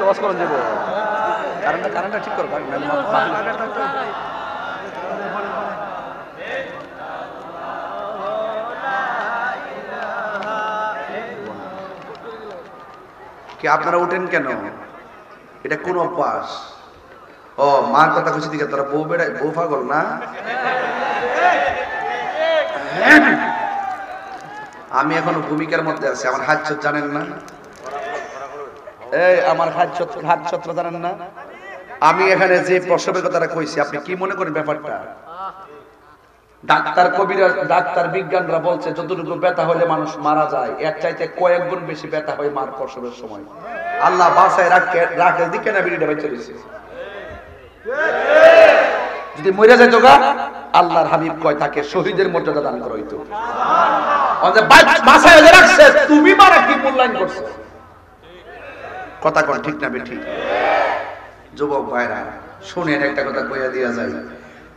লস করেন যাবো, কারেন্টটা ঠিক করো। কি আপনারা উঠেন কেন? এটা কোন অভ্যাস? ও মার কথা কইছি দিকে তোরা বউ বেড়ায়, বউ পাগল না? আমি এখনো ভূমিকার মধ্যে আছি। আমার হাত চোট জানেন না? এই আমার হাত চোট জানেন না? আমি এখানে যে প্রসবের কথাটা কইছি, আপনি কি মনে করেন ব্যাপারটা? ডাক্তার কবিরাজ, ডাক্তার বিজ্ঞানরা বলছে যতটুকু ব্যথা হলে মানুষ মারা যায়, এর চাইতে কয়েক গুণ বেশি ব্যথা হয় মার প্রসবের সময়। আল্লাহ বাসায় রাখে দিকে না বিড়িটা বেঁচে রয়েছে। যদি মরে যেত গা, আল্লাহর হাবিব কয় তাকে শহীদের মর্যাদা দান করা হইতো। বাসায় রাখছে, তুমি মারা কি মূল্যায়ন করছো? কথা কোন ঠিক না বেঠিক? যুবক ভাইরা শুনেন, একটা কথা কইয়া দিয়া যায়,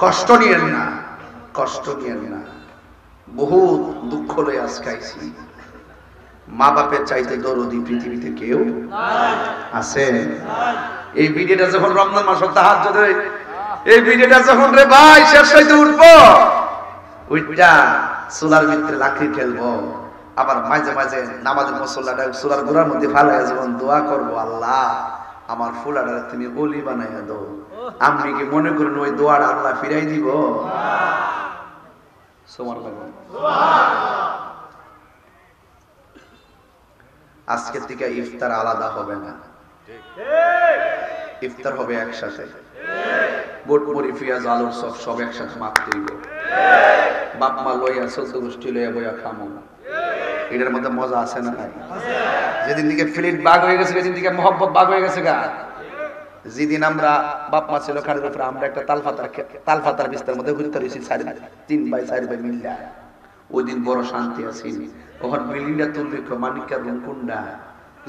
কষ্ট নিয়েন না, কষ্ট নিয়েন না। বহুত দুঃখ লয়ে আজ খাইছি। মা বাপের চাইতে দরদি পৃথিবীতে কেউ আছে? এই ভিডিওটা যখন রমজান মাস তাহাজ্জুদ, এই ভিডিওটা যখন রে ভাই শেষ হইতে উঠবো, উইটা সোলার ভিতরে লাকড়ি ঠেলবো, আবার মাঝে মাঝে নামাজের মুসল্লাটা সোলার গোড়ার মধ্যে ফালাইয়া যখন দোয়া করবো, আল্লাহ আমার ফুলাটা তুমি অলি বানাইয়া দাও, আপনি কি মনে করেন ওই দোয়াটা আল্লাহ ফিরাই দিব? আজকের থেকে ইফতার আলাদা হবে না। ইফতার হবে একসাথে, বুট মুড়ি পেঁয়াজ আলুর সব একসাথে মাখতে দিব, বাপ মা লইয়া চোদ্দ গোষ্ঠী লইয়া বইয়া খামো। এটার মধ্যে মজা আছে না নাই? যেদিন থেকে ফিলিট বাগ হয়ে গেছে, সেদিন থেকে মহব্বত বাগ হয়ে গেছে গা। যেদিন আমরা বাপ মা ছিল খাটের উপরে, আমরা একটা তালফাতার বিস্তার মধ্যে ঘুরতে রয়েছি 3 ভাই 4 ভাই মিল্লা, ওই দিন বড় শান্তি আছে। ওখান বিল্ডিংটা তুলবে মানিকার রুম কুন্ডা,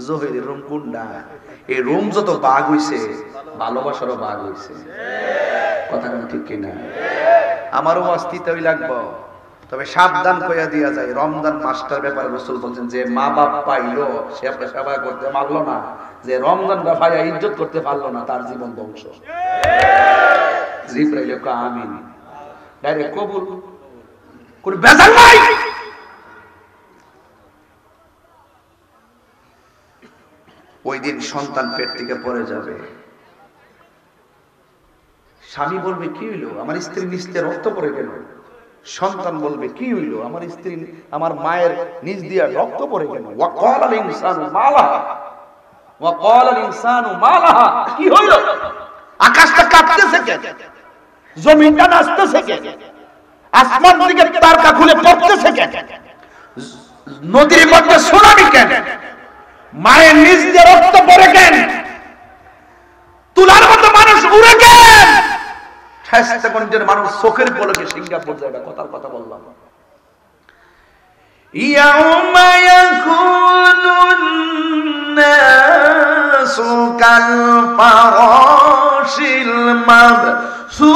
জোহের রুম কুন্ডা, এই রুম যত বাগ হইছে ভালোবাসারও বাগ হইছে। কথা কেন ঠিক কিনা? আমারও অস্তিত্বই লাগবো, তবে সাবধান কইয়া দিয়া যায়, রমজান মাসটার ব্যাপারে রাসূল বলেন যে মা বাপ পাইলো সে আপনার সেবা করতে পারলো না, যে রমজান ভাইয়া ইজ্জত করতে পারলো না, তার জীবন ধ্বংস। জিবরাইল কয় আমিন, ডাইরেক্ট কবুল, কোন বেজাল নাই। ওই দিন সন্তান পেট থেকে পড়ে যাবে, স্বামী বলবে কি হইলো, আমার স্ত্রী নিস্তে রক্ত পড়ে গেল। সন্তান বলবে কি হইলো, আমার স্ত্রী আমার মায়ের নিজ দিয়া রক্ত পড়ে গেল। ওয়াকাল ইনসানু মালাহা, ওয়াকাল ইনসানু মালাহা, কি হইলো? আকাশটা কাঁপতেছে কেন, জমিনটা নাচতেছে কেন, আসমান থেকে তারকা খুলে পড়তেছে কেন, নদীর মধ্যে সুনামি কেন, মায়ের নিজ দিয়ে রক্ত পড়ে কেন, তুলার মতো মানুষ উড়ে কেন, 6 সেকেন্ডের মানুষ চোখের পলকে সিঙ্গাপুর জায়গা। কথার কথা বললাম। ইয়াউমা ইয়াকুনুন নাসু কাল ফারাশিল মাবসুস।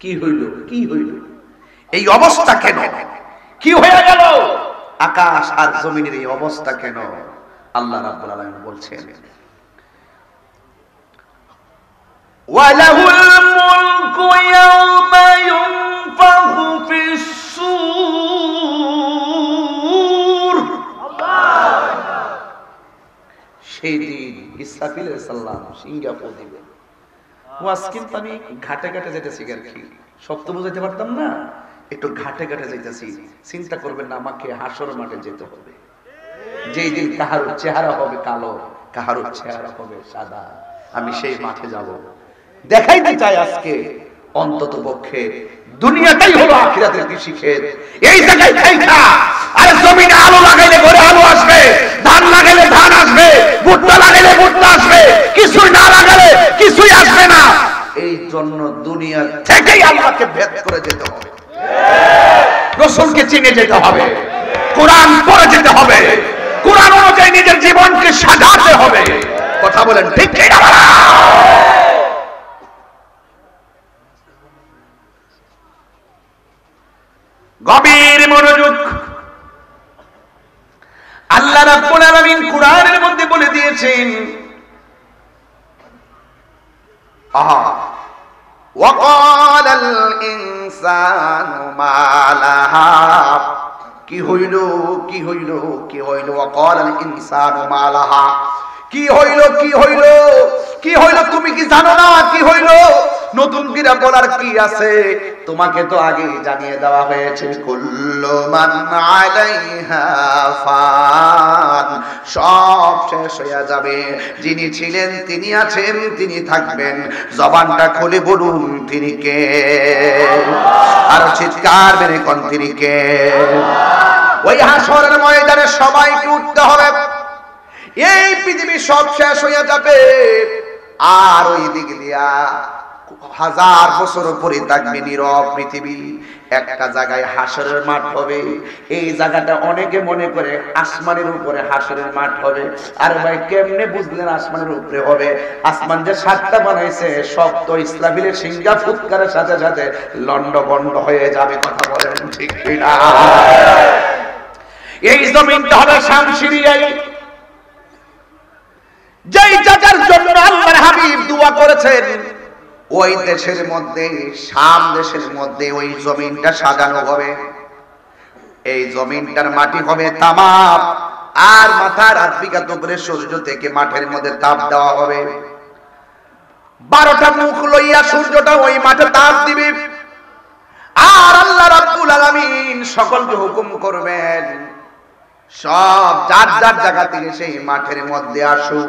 কি হইল, কি হইল, এই অবস্থা কেন, কি হয়ে গেল, আকাশ আর জমিনের এই অবস্থা কেন? আল্লাহ রাব্বুল আলামিন বলছেন ওয়ালাহুল মুলকু ইয়াওমা ইউনফাখু ফিস-সূর। সেই দিন ইসরাফিল আলাইহিস সালাম সিঙ্গাপুর দিবেন। ওয়াজ কিন্তু আমি ঘাটে ঘাটে যেতেছি আর কি, সব তো বুঝাইতে পারতাম না, একটু ঘাটে ঘাটে যাইতেছি। চিন্তা করবেন না, আমাকে হাসর মাঠে যেতে হবে। যেই দিন কাহারুর চেহারা হবে কালো, কাহারুর চেহারা হবে সাদা, আমি সেই মাঠে যাব। দেখাইতে চাই আজকে অন্তত পক্ষে দুনিয়াটাই হলো আখিরাতের কৃষিক্ষেত। এই জায়গায় খাইতা আর জমিনে আলো লাগাইলে ঘরে আলো আসবে, ধান লাগাইলে ধান আসবে, ভুট্টা লাগাইলে ভুট্টা আসবে, কিছুই না লাগালে কিছুই আসবে না। এই জন্য দুনিয়া থেকেই আল্লাহকে ভেদ করে যেতে হবে, রাসূলকে চিনে যেতে হবে, কোরআন পড়ে যেতে হবে, কোরআন অনুযায়ী নিজের জীবনকে সাজাতে হবে। কথা বলেন ঠিক কি না? গভীর মনোযোগ। আল্লাহ রাব্বুল আলামিন কোরআনের মধ্যে বলে দিয়েছেন, ওয়াকালাল ইনসানু মা লাহা, কি হইল, কি হইল, কি হইল, ওয়াকালাল ইনসানু মা লাহা, কি হইল, কি হইল, কি হইল, তুমি কি জানো না কি হইল? নতুন করে বলার কি আছে? তোমাকে তো আগে জানিয়ে দেওয়া হয়েছে, কুল্লু মান আলাইহা ফান, সব শেষ হয়ে যাবে। যিনি ছিলেন তিনি আছেন, তিনি থাকবেন। জবানটা খুলে বলুন তিনি কে, আর চিৎকার মেরে কোন তিনি কে? ওই হাসরের ময়দানে সবাইকে উঠতে হবে। এই পৃথিবী সব শেষ হয়ে যাবে, আর ওই দিক দিয়া 1000 বছর পরে থাকবে নীরব পৃথিবী। একটা জায়গায় হাসরের মাঠ হবে। এই জায়গাটা অনেকে মনে করে আসমানের উপরে হাসরের মাঠ হবে। আর ভাই কেমনে বুঝলেন আসমানের উপরে হবে? আসমান যে 7টা বানাইছে সব তো ইসরাফিলের সিংহা ফুৎকারের সাথে সাথে লন্ডভন্ড হয়ে যাবে। কথা বলেন ঠিক কিনা? এই জমিনটা হলো শাম সিরিয়া, যেই জায়গার জন্য আল্লাহর হাবিব দোয়া করেছেন, ওই দেশের মধ্যে, শাম দেশের মধ্যে ওই জমিনটা সাজানো হবে। এই জমিনটার মাটি হবে তামাম, আর মাথার আফ্রিকা উপরে সূর্য থেকে মাঠের মধ্যে তাপ দেওয়া হবে। 12টা মুখ লইয়া সূর্যটা ওই মাঠে তাপ দিবে। আর আল্লাহ রাব্বুল আলামিন সকলকে হুকুম করবেন, সব যার যার জায়গা থেকে সেই মাঠের মধ্যে আসো।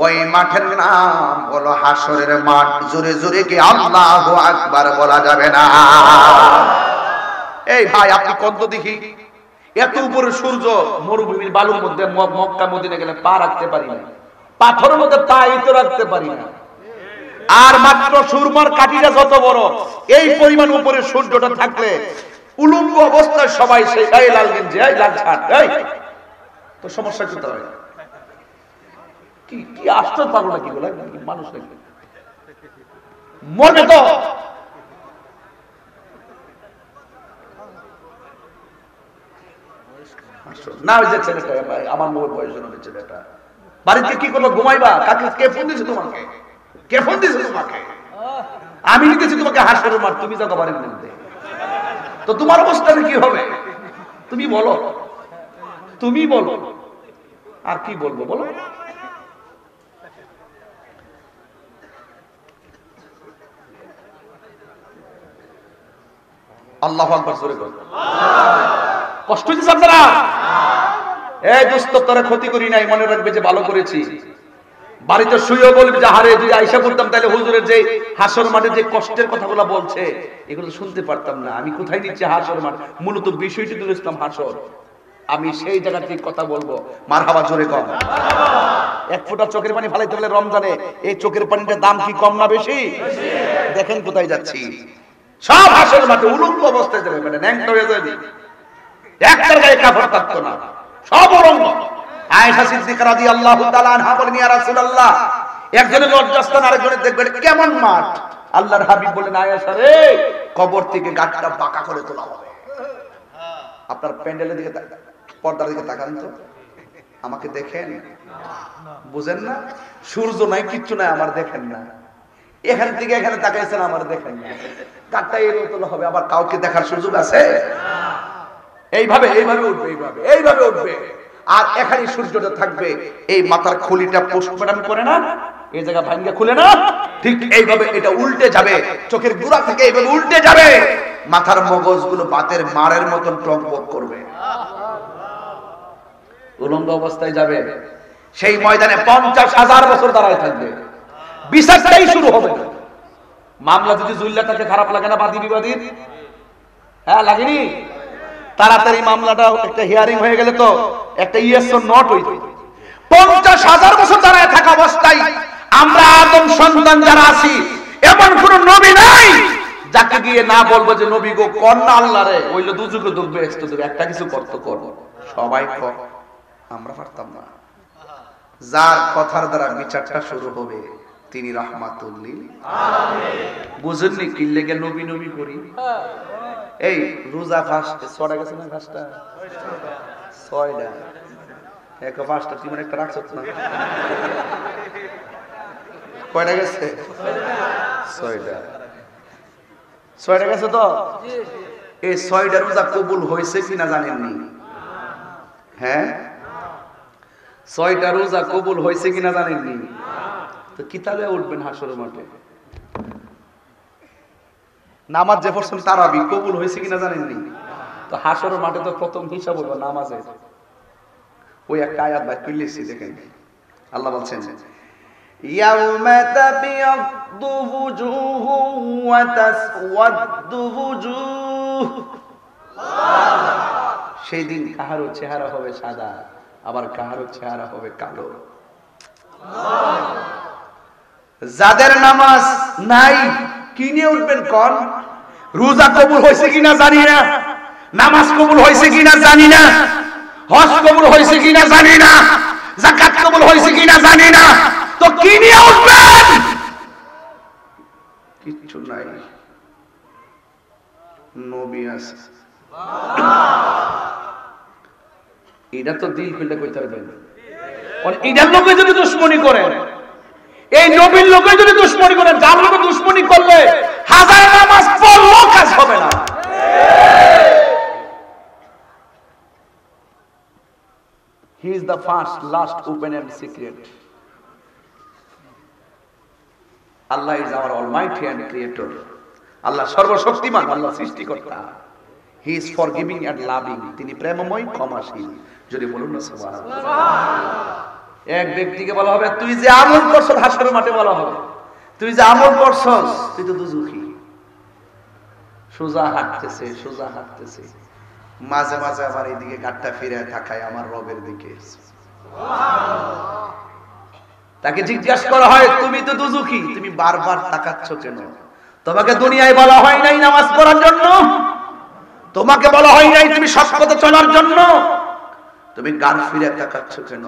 ওই মাঠের নাম হলো হাসরের মাঠ। জোরে জোরে কি আল্লাহু আকবার বলা যাবে না? এই ভাই আপনি কত দেখি এত উপরে সূর্য, মরুভূমির বালুর মধ্যে মক্কা মদিনা গেলে পা রাখতে পারি না, পাথরের মধ্যে পাই তো রাখতে পারি না। আর মাত্র সুরমার কাঠিটা যত বড়, এই পরিমাণ উপরে সূর্যটা থাকলে উলঙ্গ অবস্থায় সবাই সেই এই লাল গেঞ্জি, এই লাল শার্ট, এই তো সমস্যা কি? হয় কি কি আশ্চর্য পাগল নাকি বলে মানুষ নাকি মরবে তো। না ওই যে ছেলেটা আমার মোর বয়সের ওই ছেলেটা বাড়িতে কি করলো, ঘুমাইবা? কাকে কে ফোন দিয়েছে তোমাকে? কে ফোন দিয়েছে তোমাকে? আমি দিতেছি তোমাকে হাসপাতাল মার, তুমি যাও বাড়ির মধ্যে। তো তোমার অবস্থাটা কি হবে তুমি বলো, তুমি বলো। আর কি বলবো বলো? আল্লাহু আকবার জোরে বল। কষ্ট হচ্ছে আপনারা? এই দোস্ত তোরে ক্ষতি করি নাই, মনে রাখবে যে ভালো করেছি। বাড়িতে শুয়েও বলবি যে হারে যদি আইসা বলতাম তাহলে হুজুরের যে হাসর মাঠে যে কষ্টের কথাগুলো বলছে এগুলো শুনতে পারতাম না। আমি কোথায় নিচ্ছি হাসর মাঠ, মূলত বিষয়টি তুলে ইসলাম হাসর। আমি সেই জায়গা থেকে কথা বলবো। মারহাবা জোরে কম। এক ফোঁটা চোখের পানি ফালাইতে হলে রমজানে এই চোখের পানিটার দাম কি কম না বেশি? দেখেন কোথায় যাচ্ছি। সব হাসর মাঠে উলঙ্গ অবস্থায় যাবে, মানে ন্যাংটা হয়ে যাবে, একটার গায়ে কাপড় থাকতো না, সব উলঙ্গ। আয়েশা সিদ্দিকা রাদিয়াল্লাহু তাআলা আনহা বলেন, ইয়া রাসূলুল্লাহ, একজনের লজ্জাস্থান আরেকজনের দেখবেন কেমন মাঠ। আল্লাহর হাবিব বলেন, আয়েশা রে, কবর থেকে গাছটা বাঁকা করে তোলা হবে। আপনার প্যান্ডেলের দিকে পর্দার দিকে তাকান তো, আমাকে দেখেন, বুঝেন না? সূর্য নাই, কিচ্ছু নাই, আমার দেখেন না। এখান থেকে এখানে তাকাইছেন, আমার দেখেন না। গাছটা এলো তোলা হবে, আবার কাউকে দেখার সুযোগ আছে? এইভাবে এইভাবে উঠবে, এইভাবে এইভাবে উঠবে। আর এখানে সূর্যটা থাকবে, এই মাথার খুলিটা পোস্টমর্টম করে না, এই জায়গা ভাঙ্গে খুলে না, ঠিক এইভাবে এটা উল্টে যাবে, চোখের গোড়া থেকে এইভাবে উল্টে যাবে, মাথার মগজগুলো বাতের মারের মতন টকবক করবে, উলঙ্গ অবস্থায় যাবে। সেই ময়দানে 50,000 বছর দাঁড়ায় থাকবে, বিচারটাই শুরু হবে না। মামলা যদি জুল্লা থাকে খারাপ লাগে না বাদী বিবাদীর? হ্যাঁ লাগেনি? তাড়াতাড়ি মামলাটা একটা হিয়ারিং হয়ে গেলে তো একটা ইয়েস অর নট হইত। 50,000 বছর দাঁড়ায় থাকা অবস্থায় আমরা আদম সন্তান যারা আছি, এমন কোন নবী নাই যাকে গিয়ে না বলবো যে নবী গো কন্যা আল্লাহ রে ওইলো দুজুকে ডুববে একটু দেবে, একটা কিছু করতে করব। সবাই আমরা পারতাম না। যার কথার দ্বারা বিচারটা শুরু হবে তিনি রাহমাতুল লিল আলামিন। বুঝেননি কি লেগে নবী নবী করি? এই রোজা ফাস্ট 6টা গেছে না, ফাস্টটা 6টা, এক ফাস্টটা তুমি একটা রাখছ না, কয়টা গেছে? 6টা, 6টা গেছে তো। এই 6টা রোজা কবুল হয়েছে কিনা জানেননি? হ্যাঁ, 6টা রোজা কবুল হয়েছে কিনা জানেননি? তো কিতাবে উঠবেন হাসরের মাঠে, নামাজ যে পড়ছেন তারাবি কবুল হয়েছে কিনা জানেননি? তো হাসরের মাঠে তো প্রথম হিসাব হবে নামাজের। ওই একটা আয়াত বাই তুলেছি, দেখেন আল্লাহ বলছেন, ইয়াউমা তাবিয়াদ্দু ওয়ুজুহু ওয়া তাসওয়াদ্দু ওয়ুজুহ। সেই দিন কাহারও চেহারা হবে সাদা, আবার কাহারও চেহারা হবে কালো। যাদের নামাজ নাই কি নিয়ে উঠবেন কোন? রোজা কবুল হয়েছে কিনা জানি না, নামাজ কবুল হয়েছে কিনা জানি না, হজ কবুল হয়েছে কিনা জানি না, যাকাত কবুল হয়েছে কিনা জানি না, তো কি নিয়ে উঠবেন? কিচ্ছু নাই, নবী আছে। এটা তো দিল খুলে কইতে পারবেন। আর এটার লোকে যদি দুশ্মনী করেন, এই নবীর লোকে যদি দুশ্মনী করেন, যার লোকে দুশ্মনী করলে হাজার নামাজ পড়লেও কাজ হবে না। He is the first, last, open and secret. Allah is our Almighty and Creator. আল্লাহ সর্বশক্তিমান, আল্লাহ সৃষ্টিকর্তা। He is forgiving and loving, তিনি প্রেমময়, ক্ষমাশীল। যদি বলুন না সুবহানাল্লাহ। এক ব্যক্তিকে বলা হবে তুই যে আমল করছস, হাসরের মাঠে বলা হবে তুই যে আমল করছস তুই তো দুজখী। সোজা হাঁটতেছে, সোজা হাঁটতেছে, মাঝে মাঝে আবার এইদিকে গাট্টা ফিরে তাকায় আমার রবের দিকে। তাকে জিজ্ঞাসা করা হয় তুমি তো দুজখী, তুমি বারবার তাকাচ্ছ কেন? তোমাকে দুনিয়ায় বলা হয় নাই নামাজ পড়ার জন্য? তোমাকে বলা হয় নাই তুমি সৎ পথে চলার জন্য? তুমি গান ফিরে তাকাচ্ছ কেন?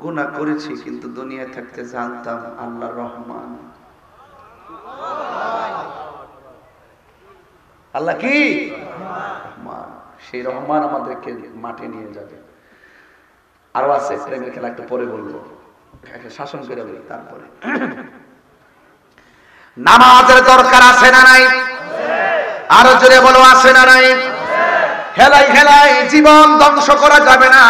গুনাহ করেছি, কিন্তু দুনিয়ায় থাকতে জানতাম আল্লাহ রহমান। আল্লাহ কি রহমান, সেই রহমান আমাদেরকে মাঠে নিয়ে যাবে। আরো আছে প্রেমের খেলা, একটু পরে বলবো, একটা শাসন করে বলি। তারপরে নামাজের দরকার আছে না নাই? আরো জোরে বলো, আছে না নাই? হেলাই হেলাই জীবন ধ্বংস করা যাবে না।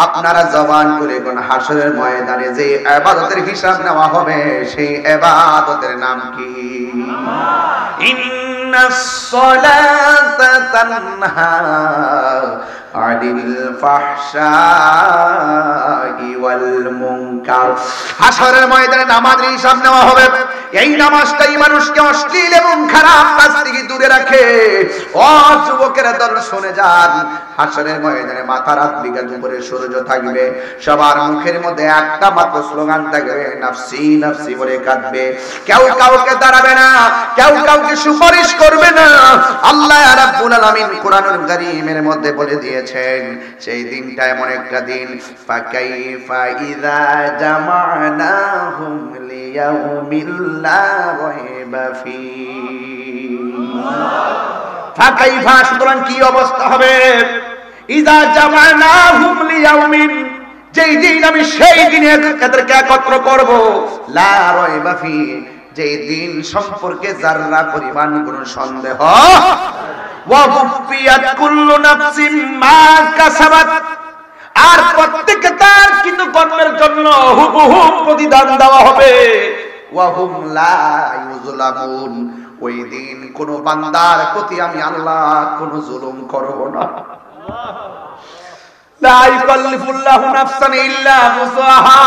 আপনারা জবান করে কোন হাসরের ময়দানে যে ইবাদতের হিসাব নেওয়া হবে, সেই ইবাদতের নাম কি? ইন্নাস সালাতা তানহা আনিল ফাহশাই ওয়াল মুনকার। হাসরের ময়দানে নামাজের হিসাব নেওয়া হবে। এই নামাজটাই মানুষকে অশ্লীল এবং খারাপ কাজ থেকে দূরে রাখে। ও যুবকেরা দল শুনে যান, হাসরের ময়দানে মাথা রাত বিঘা উপরে সূর্য থাকবে, সবার মুখের মধ্যে একটা মাত্র স্লোগান থাকবে, নাফসি নাফসি বলে কাঁদবে। কেউ কাউকে দাঁড়াবে না, কেউ কাউকে সুপারিশ করবে না। আল্লাহ রাব্বুল আলামিন কোরআনুল কারীমের মধ্যে বলে দিয়েছেন, সেই দিনটা এমন একটা দিন, ফাকাইফা ইযা জামা'নাহুম লিয়াউমিল লা রাইবা ফীহি। ফাকাইফা, সুতরাং কি অবস্থা হবে? ইযা জামা'নাহুম লিয়াউমিন, যেই দিন আমি সেই দিনে এদেরকে একত্র করব, লা রাইবা ফীহি, যেই দিন সম্পর্কে যারা পরিমাণ কোন সন্দেহ, ওয়া বুফিয়াত কুল্লু নাফসিন মা কাসাবাত, আর প্রত্যেককে তার কিন্তু কর্মের জন্য হুবহু প্রতিদান দেওয়া হবে। ওয়া হুম লা ইউযলামুন, ওই দিন কোন বান্দার প্রতি আমি আল্লাহ কোন জুলুম করব না। লা ইউকাল্লিফুল্লাহু নাফসান ইল্লা উসআহা,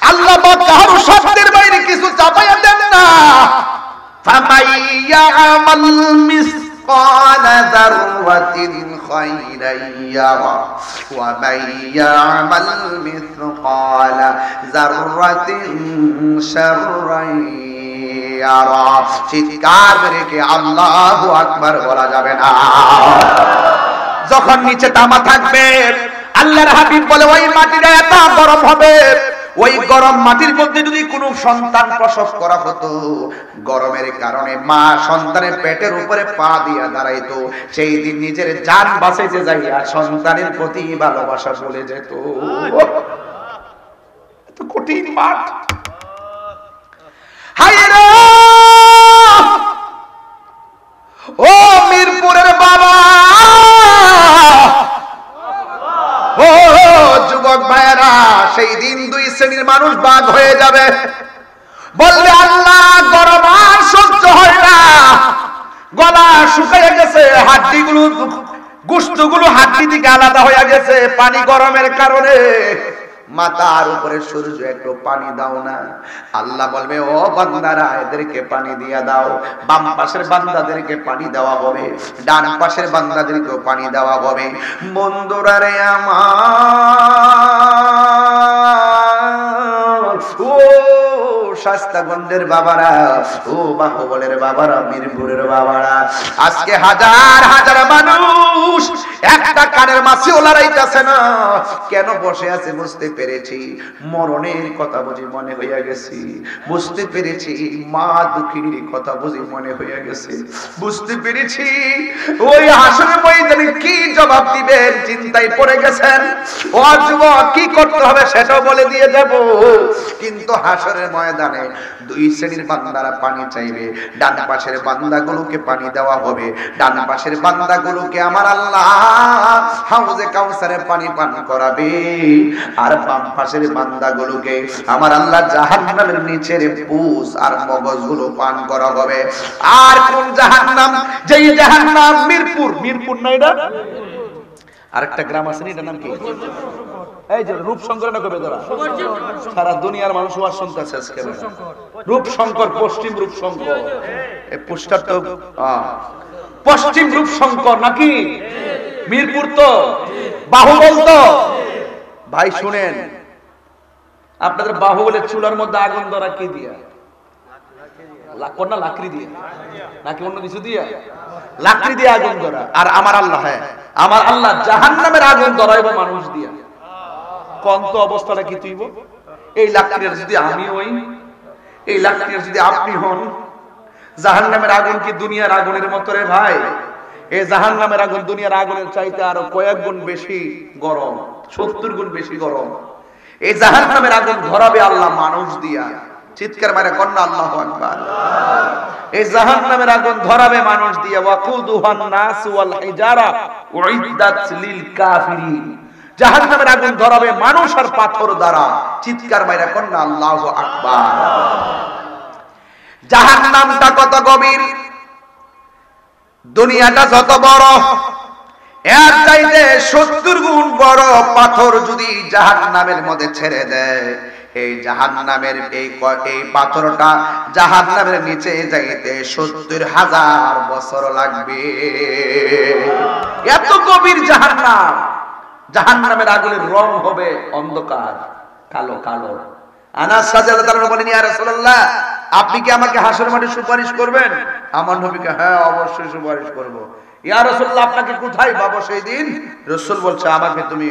আল্লাহ কারো শব্দের বাইরে কিছু চাপায়া দেন না। ফামাইয়া আমাল মিসকালা যাররাতিন খায়রান ইয়ারা ওয়া মাইয়া আমাল মিসকালা যাররাতিন শাররান ইয়ারা। চিৎকার রেখে আল্লাহু আকবার বলা যাবে না। যখন নিচে তামা থাকবে, আল্লাহর হাবিব বলে ওই মাটিটা এত গরম হবে, ওই গরম মাটির মধ্যে যদি কোনো সন্তান প্রসব করা হতো, গরমের কারণে মা সন্তানের পেটের উপরে পা দিয়া দাঁড়াইতো, সেই দিন নিজের জান বাঁচাইতে যাইয়া সন্তানের প্রতি ভালোবাসা বলে যেত। এত কঠিন মাঠ। হায়রে ও মিরপুরের বাবা, ও যুবক ভাইয়েরা, সেই দিন দুই শ্রেণীর মানুষ ভাগ হয়ে যাবে। বলবে আল্লাহ গরম আর সহ্য হয় না, গলা শুকিয়ে গেছে, হাড্ডিগুলো গোশতগুলো হাড্ডি থেকে আলাদা হয়ে গেছে পানি গরমের কারণে। মাথার উপরে সূর্য, একটু পানি দাও না। আল্লাহ বলবে ও বান্দারা, এদেরকে পানি দিয়া দাও। বাম পাশের বান্দাদেরকে পানি দেওয়া হবে, ডান পাশের বান্দাদেরকেও পানি দেওয়া হবে। বন্ধুরা রে আমার, ও শাস্তাগঞ্জের বাবারা, ও বাহুবলের বাবারা, মিরপুরের বাবারা, আজকে হাজার হাজার মানুষ একটা কানের মাছিও লড়াইতেছে না। কেন বসে আছে বুঝতে পেরেছি, মরণের কথা বুঝি মনে হইয়া গেছি। বুঝতে পেরেছি মা দুঃখিনীর কথা বুঝি মনে হইয়া গেছে। বুঝতে পেরেছি ওই হাসরের ময়দানে কি জবাব দিবেন চিন্তায় পড়ে গেছেন। ও যুবক, কি করতে হবে সেটাও বলে দিয়ে যাব। কিন্তু হাসরের ময়দানে দুই শ্রেণীর বান্দারা পানি চাইবে, ডান পাশের বান্দাগুলোকে পানি দেওয়া হবে, ডান পাশের বান্দাগুলোকে আমার আল্লাহ হাউজে কাউসারে পানি পান করাবে, আর বাম পাশের বান্দাগুলোকে আমার আল্লাহ জাহান্নামের নিচের পুষ আর মগজগুলো পান করা হবে। আর কোন জাহান্নাম? যেই জাহান্নাম মিরপুর না, এটা আরেকটা গ্রাম আছে না, এটার নাম কি? এই যে রূপশঙ্কর না কবে ধরা, সারা দুনিয়ার মানুষ ওয়াজ শুনতেছে আজকে। রূপশঙ্কর, পশ্চিম রূপশঙ্কর, এই পোস্টার তো পশ্চিম রূপশঙ্কর নাকি? মিরপুর তো, বাহুবল তো। ভাই শুনেন, আপনাদের বাহুবলের চুলার মধ্যে আগুন ধরা কি দিয়া? লাকড়ি দিয়ে নাকি অন্য কিছু দিয়া? লাকড়ি দিয়ে আগুন ধরা। আর আমার আল্লাহ, হ্যাঁ আমার আল্লাহ জাহান্নামের আগুন ধরাইব মানুষ দিয়া। কন্ত অবস্থাটা কি তুইব? এই লাকড়ির যদি আমি হই, এই লাকড়ির যদি আপনি হন, জাহান্নামের আগুন কি দুনিয়ার আগুনের মতো রে ভাই? এই জাহান্নামের আগুন দুনিয়ার আগুনের চাইতে আরো কয়েক গুণ বেশি গরম, 70 গুণ বেশি গরম। এই জাহান্নামের আগুন ধরাবে আল্লাহ মানুষ দিয়া। চিৎকার মারে কন্যা আল্লাহু আকবার। এই জাহান্নামের আগুন ধরাবে মানুষ দিয়া। ওয়াকুদুহান নাস ওয়াল হিজারা উইদ্দাত লিল কাফিরিন। জাহান্নামের আগুন ধরাবে মানুষ আর পাথর দ্বারা। চিৎকার মারে কন্যা আল্লাহু আকবার। জাহান্নামটা কত গভীর, দুনিয়াটা যত বড়, এর চাইতে 70 গুণ বড় পাথর যদি জাহান্নামের মধ্যে ছেড়ে দেয়, এই জাহান্নামের এই পাথরটা জাহান্নামের নিচে যাইতে 70,000 বছর লাগবে। এত গভীর জাহান্নাম। জাহান্নামের আগুনের রং হবে অন্ধকার, কালো কালো। আনাস রাদিয়াল্লাহু তাআলা বলেন, ইয়া রাসূলুল্লাহ, আপনি কি আমাকে হাসরের মাঠে সুপারিশ করবেন? আমার নবীকে, হ্যাঁ অবশ্যই সুপারিশ করব। ইয়া রাসূলুল্লাহ, আপনাকে কোথায় পাবো সেই দিন? রাসূল বলছে, আমাকে তুমি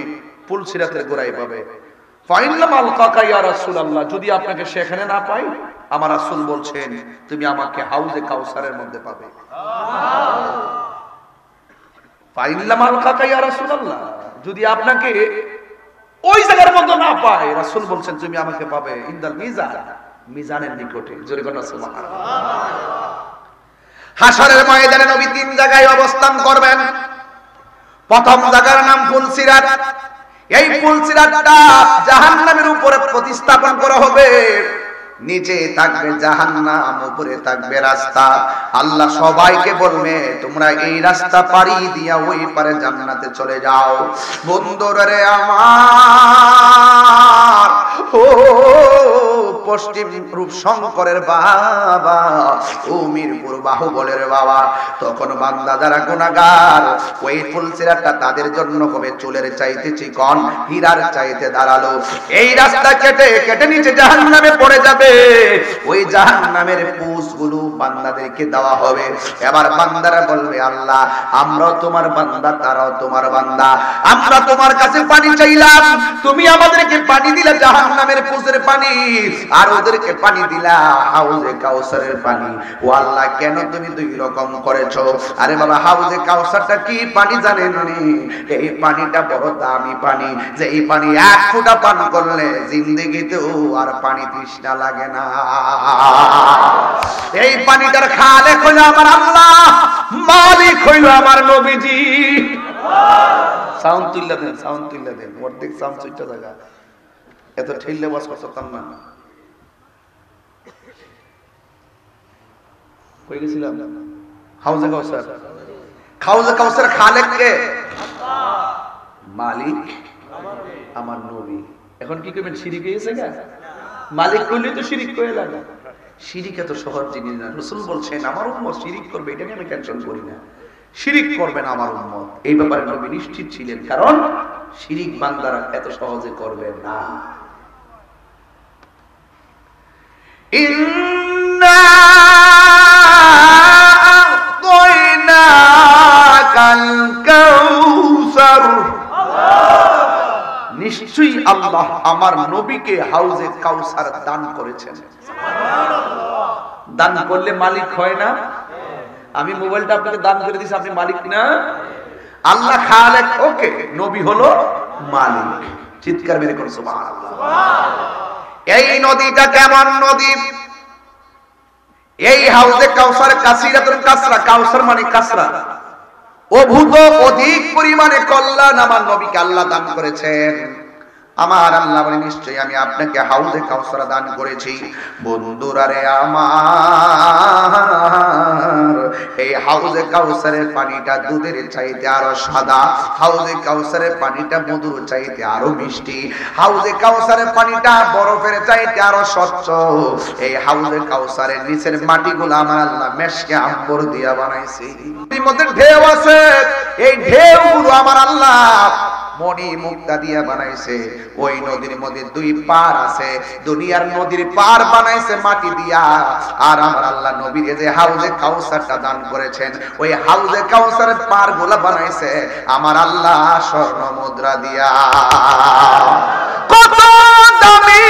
পুলসিরাতের গোড়ায় পাবে। ফাইনাল আলকাকা ইয়া রাসূলুল্লাহ, যদি আপনাকে সেখানে না পাই, আমার রাসূল বলছেন তুমি আমাকে হাউজে কাউসারের মধ্যে পাবে। ফাইনাল আলকাকা ইয়া রাসূলুল্লাহ, যদি আপনাকে ওই জায়গার মধ্যে না পাই, রাসূল বলছেন তুমি আমাকে পাবে ইনদাল মিজান, মিজানের নিকটে। জোরে বলুন সুবহানাল্লাহ। হাশরের ময়দানে নবী 3 জায়গায় অবস্থান করবেন। প্রথম জায়গার নাম পুলসিরাত। এই পুলসিরাতটা জাহান্নামের উপরে প্রতিস্থাপন করা হবে। নিচে থাকবে জাহান্নাম, উপরে থাকবে রাস্তা। আল্লাহ সবাইকে বলবে তোমরা এই রাস্তা পাড়ি দিয়া ওই পারে জান্নাতে চলে যাও। বন্ধুরে আমার, ও পশ্চিম রূপশঙ্করের বাবা, ও মিরপুর বাহুবলের বাবা, তখন বান্দা যারা গুনাহগার, ওই পুলসিরাতটা তাদের জন্য হবে চুলের চাইতে চিকন, হীরার চাইতে ধারালো। এই রাস্তা কেটে কেটে নিচে জাহান্নামে পড়ে যাবে। ওই জাহান্নামের পুষগুলো বান্দাদেরকে দেওয়া হবে। এবার বান্দারা বলবে, আল্লাহ আমরাও তোমার বান্দা, তারাও তোমার বান্দা, আমরা তোমার কাছে পানি চাইলাম, তুমি আমাদেরকে পানি দিলা জাহান্নামের পুষের পানি, আর ওদেরকে পানি দিলা হাউজে কাউসারের পানি। ও আল্লাহ, কেন তুমি দুই রকম করেছো? আরে বাবা, হাউজে কাউসারটা কি পানি জানেন? এই পানিটা বড় দামি পানি, যে এই পানি 1 ফোঁটা পান করলে জিন্দেগিতেও আর পানি তৃষ্ণা লাগে না। এই পানিটার খালেক হইল আমার আল্লাহ, মালিক হইল আমার নবীজি। সাউন্ড তুইলা দেন, সাউন্ড তুইলা দেন, অর্ধেক সাউন্ড সুইটা জায়গা এত ঠেললে বস করতাম না। কই গেছিলাম? হাউজে কাউসার। হাউজে কাউসার খালেক কে? মালিক আমার নবী। এখন কি করবেন? শিরিক হয়ে গেছে গা? মালিক কইলে তো শিরিক করে লাগে। শিরিক এত সহজ জিনিস না। রাসূল বলছেন আমার উম্মত শিরিক করবে, এটা নিয়ে আমি টেনশন করি না। শিরিক করবে না আমার উম্মত, এই ব্যাপারে নবী নিশ্চিত ছিলেন, কারণ শিরিক বান্দারা এত সহজে করবে না। ইন্না আ'তাইনাকাল কাউসার, নিশ্চয়ই আল্লাহ আমার নবীকে হাউজে কাউসার দান করেছেন। দান করলে মালিক হয় না? আমি মোবাইলটা আপনাকে দান করে দিয়েছি, আপনি মালিক না? আল্লাহ খালেক, ওকে, নবী হলো মালিক। চিৎকার মেরে করো সুবহানাল্লাহ। এই নদীটা কেমন নদী? এই হাউজে কাউসার কাসিরাতুল কাসরা, কাউসার মানে কাসরা, অভূত অধিক পরিমাণে কল্যাণ আমার নবীকে আল্লাহ দান করেছেন। আমার আল্লাহ বলে নিশ্চয়ই আমি আপনাকে হাউজে কাউসার দান করেছি। বন্ধুরা রে আমার, এই হাউজে কাউসারের পানিটা দুধের চাইতে আরো সাদা, হাউজে কাউসারের পানিটা মধুর চাইতে আরো মিষ্টি, হাউজে কাউসারের পানিটা বরফের চাইতে আরো স্বচ্ছ। এই হাউজে কাউসারের নিচের মাটিগুলো আমার আল্লাহ মেশকে আম্বর দিয়া বানাইছে। এর মধ্যে ঢেউ আছে, এই ঢেউগুলো আমার আল্লাহ মণি মুক্তা দিয়া বানাইছে। ওই নদীর মধ্যে দুই পার আছে, দুনিয়ার নদীর পার বানাইছে মাটি দিয়া। আর আমার আল্লাহ নবীর যে হাউজে কাউসারটা দান করেছেন, ওই হাউজে কাউসারের পার গুলা বানাইছে আমার আল্লাহ স্বর্ণ মুদ্রা দিয়া। কত দামি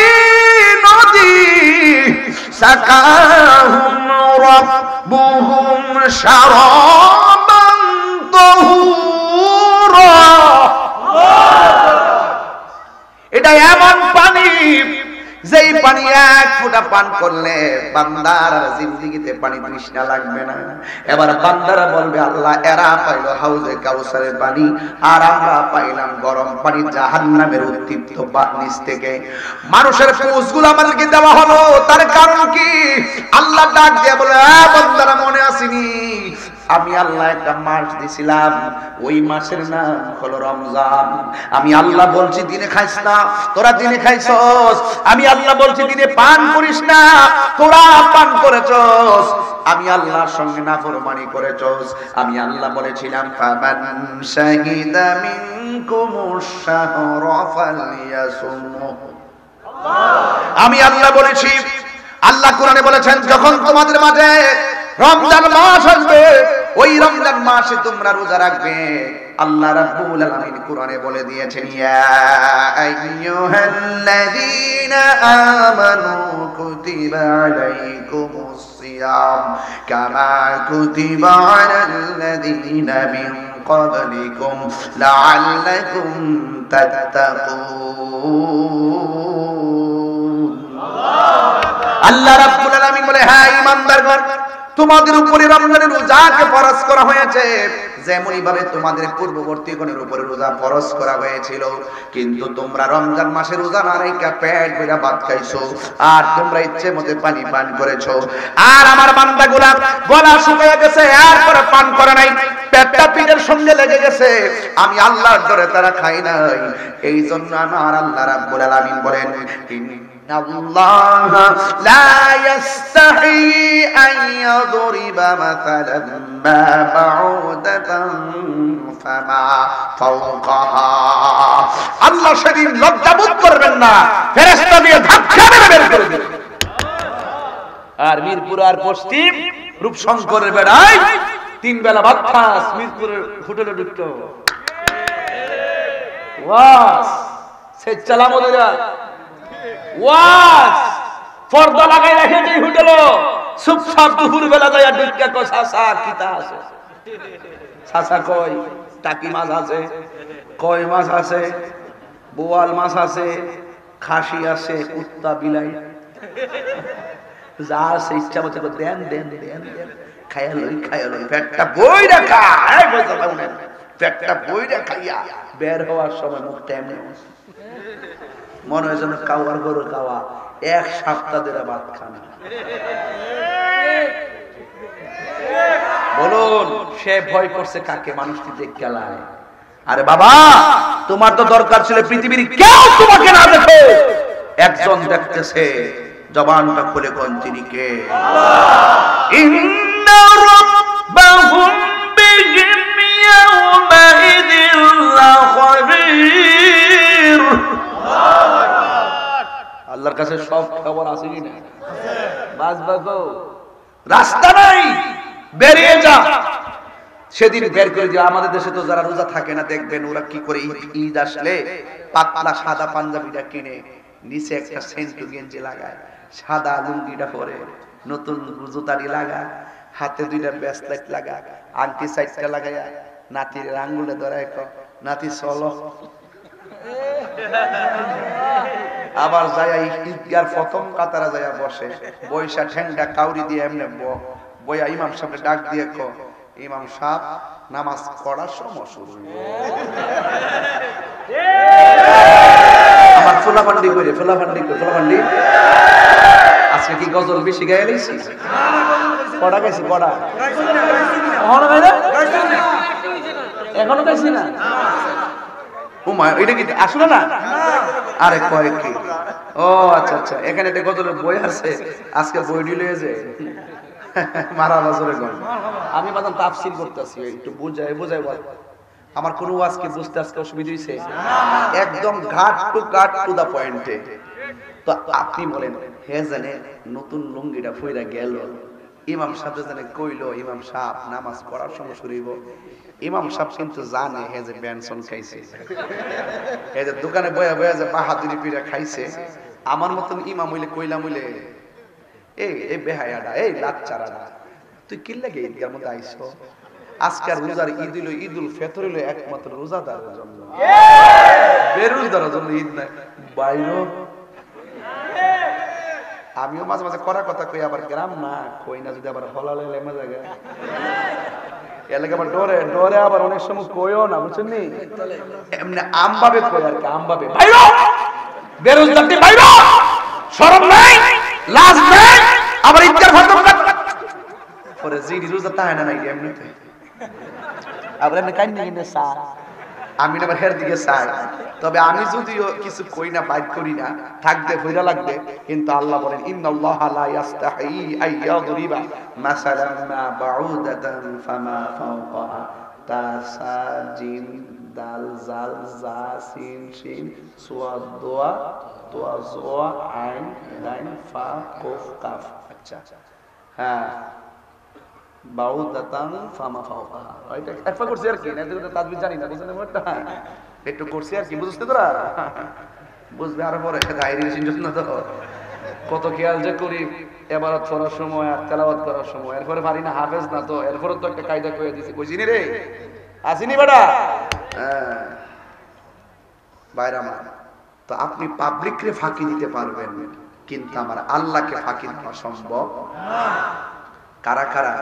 নদী, সাকাহুম রাব্বুহুম শারাবান তাহুরা। এটা এমন পানি, যেই পানি এক ফোঁটা পান করলে বান্দার জিন্দেগিতে পানি তৃষ্ণা লাগবে না। এবার বান্দারা বলবে আল্লাহ এরা পাইলো হাউজে কাউসারের পানি, আর আমরা পাইলাম গরম পানি জাহান্নামের উত্তপ্ত নিচ থেকে। মানুষের পোষগুলো আমাদেরকে দেওয়া হলো, তার কারণ কি? আল্লাহ ডাক দিয়ে বলে বান্দারা মনে আসেনি আমি আল্লাহ একটা মাস দিছিলাম, ওই মাসের নাম হলো রমজান। আমি আল্লাহ বলছি দিনে খাইস না, তোরা দিনে খাইছস। আমি আল্লাহ বলছি দিনে পান করিস না, তোরা পান করেছস। আমি আল্লাহর সঙ্গে নাফরমানি করেছস। আমি আল্লাহ বলেছিলাম ফামান শাহিদা মিনকুমুশ শাহরা ফালইয়াসুমহু। আমি আল্লাহ বলেছি, আল্লাহ কোরআনে বলেছেন যখন তোমাদের মাঝে রমজান মাস আসবে, ওই রমজান মাসে তোমরা রোজা রাখবে। আল্লাহ রাব্বুল আলামিন কোরআনে বলে দিয়েছেন ইয়া আইয়ুহাল্লাযীনা আমানু কুতিবা আলাইকুমুস সিয়াম কামা কুতিবা আলাল্লাযীনা মিন ক্বাবলিকুম লাআল্লাকুম তাত্তাকুন। আল্লাহ রাব্বুল আলামিন বলে হ্যাঁ ঈমানদারগণ, তোমাদের উপরে রমজানের রোজাকে ফরজ করা হয়েছে, যেমনি ভাবে তোমাদের পূর্ববর্তী গণের উপরে রোজা ফরজ করা হয়েছিল। কিন্তু তোমরা রমজান মাসে রোজা না রেখে পেট ভরে ভাত খাইছো, আর তোমরা ইচ্ছে মতো পানি পান করেছো। আর আমার বান্দাগুলা গলা শুকিয়ে গেছে, এরপরে পান করে নাই, পেটটা পিঠের সঙ্গে লেগে গেছে। আমি আল্লাহর ডরে তারা খাই নাই। এই জন্য আমার আল্লাহ রাব্বুল আলামিন বলেন আল্লাহ লা ইস্তাহি আন ইয়াদরিবা মাসালান মা বাউদাতান ফামা ফাওকাহা। আল্লাহ সেদিন লজ্জাবোধ করবেন না, ফেরেশতা দিয়ে ধাক্কা মেরে বের করে দিবেন। আর মিরপুর আর পশ্চিম রূপশঙ্করের বেড়ায় তিন বেলা ভাত খাস, মিরপুরের হোটেলে ঢুকতো ওয়াস সে চালামোদেরা ওয়াস পর্দা লাগাই রাখে যে হোটেল, চুপচাপ দুপুর বেলা যায় ঢুকা কয় সাসা কিতা আছে, সাসা কয় টাকি মাছ আছে, কয় মাছ আছে, বোয়াল মাছ আছে, খাসি আছে, কুত্তা বিলাই যা আছে ইচ্ছা মতো দেন দেন দেন দেন, খাইয়া লই পেটটা বই রাখা, পেটটা বই রাখাইয়া বের হওয়ার সময় মুখটা এমনি মনে হয় যেন কাওয়ার গরু খাওয়া, এক সপ্তাহ ধরে ভাত খানা। বলুন সে ভয় করছে কাকে? মানুষটি দেখে লাই। আরে বাবা, তোমার তো দরকার ছিল পৃথিবীর কেউ তোমাকে না দেখে, একজন দেখতেছে, জবানটা খুলে কোন তিনি কে? ইন্না রাব্বাহুম বিহিম ইয়াওমাইদিন লাখাবীর। আল্লাহর কাছে সব খবর আছে কি না? বাজবাগো রাস্তা নাই, বেরিয়ে যা। সেদিন বের করে যে আমাদের দেশে তো যারা রোজা থাকে না, দেখবেন ওরা কি করে ঈদ আসলে পাতলা সাদা পাঞ্জাবিটা কিনে নিচে একটা সেন্টু গেঞ্জি লাগায়, সাদা লুঙ্গিটা পরে, নতুন জুতারি লাগায়, হাতে দুইটা ব্রেসলেট লাগায়, আংটি সাইডটা লাগায়, নাতির আঙ্গুলে ধরায় নাতি চলো। আবার যায় ঈদগার প্রথম কাতারে যায় বসে, বৈশা ঠেঙ্গা কাউরি দিয়ে এমনি বইয়া ইমাম সাহেবকে ডাক দিয়ে কো, ইমাম সাহেব নামাজ পড়ার সময় শুরু। আমার ফুলাফান্ডি করে ফুলাফান্ডি আজকে কি গজল বেশি গায়ে লাইছি? কড়া গাইছি, কড়া এখনো গাইছি না। উমা এটা কি আসলে না? আরে কয় কি? ও আচ্ছা আচ্ছা, এখানে একটা গজলের বই আছে, আজকে বই নিয়ে যে মারা নজরে গল। আমি বাদাম তাফসীর করতেছি, একটু বুঝাই বল। আমার কোনো আজকে বুঝতে আজকে অসুবিধা হইছে? একদম ঘাট টু দা পয়েন্টে। তো আপনি বলেন, হে জানে নতুন লুঙ্গিটা ফইরা গেল, ইমাম সাহেব জানে কইলো ইমাম সাহেব নামাজ পড়ার সময় শুরু হইব। ইমাম সাহেব কিন্তু জানে হে যে বেনসন খাইছে, এই যে দোকানে বয়া যে বাহাদুরি পিড়া খাইছে। আমার মতন ইমাম হইলে কইলাম হইলে, এই বেহায়াডা, এই লাচ্চারাডা, তুই কি লাগে ঈদগার মধ্যে আইছো? আজকাল রোজার ঈদ হইল, ঈদুল ফিতর হইল একমাত্র রোজাদারের জন্য, বেরোজদারের জন্য ঈদ নাই। বাইরে আমিও মাঝে মাঝে করা কথা কই, আবার গ্রাম না কই না, যদি আবার হলালে লেমা জায়গা এলাকা আবার ডরে আবার অনেক সময় কইও না, বুঝছেন নি? এমনি আমভাবে কই আর কি, আমভাবে বাইরে বেরোজদারটি বাইরে, শরম নাই, লাজ নাই, আবার ঈদগার ফতম পরে জিডি রোজা তাহে না নাই এমনিতে, আবার এমনি কাইন্নি কিনে সা আমি আবার হের দিকে চাই। তবে আমি যদিও কিছু কই না, বাইট করি না, থাকবে ফিরা লাগবে, কিন্তু আল্লাহ বলেন ইন্নাল্লাহা লা ইস্তাহি আইয়াদরিবা মাসালান মা বাউদাতান ফামা ফাওকাহা, তাসা জিম দাল জাল জা সিন শিন সুয়াদ দোয়া তোয়া জোয়া আইন দাইন ফা কফ কাফ। আচ্ছা হ্যাঁ, বাউদাতান ফামা ফাওকাহা, এটা একফা করছি আর কি, না তো তাজবিদ জানি না, বুঝছেন মোটা একটু করছি আর কি, বুঝছিস তোরা? বুঝবে আরো পরে গায়রি জন্য তো কত খেয়াল যে করি ইবাদত করার সময় আর তেলাওয়াত করার সময়, এরপরে পারি না, হাফেজ না তো, এরপরে তো একটা কায়দা কইয়া দিছি, কইছি নি রে আসিনি বেটা। হ্যাঁ বাইরামা, তো আপনি পাবলিক রে ফাঁকি দিতে পারবেন, কিন্তু আমার আল্লাহকে ফাঁকি দেওয়া সম্ভব না। কারা কারা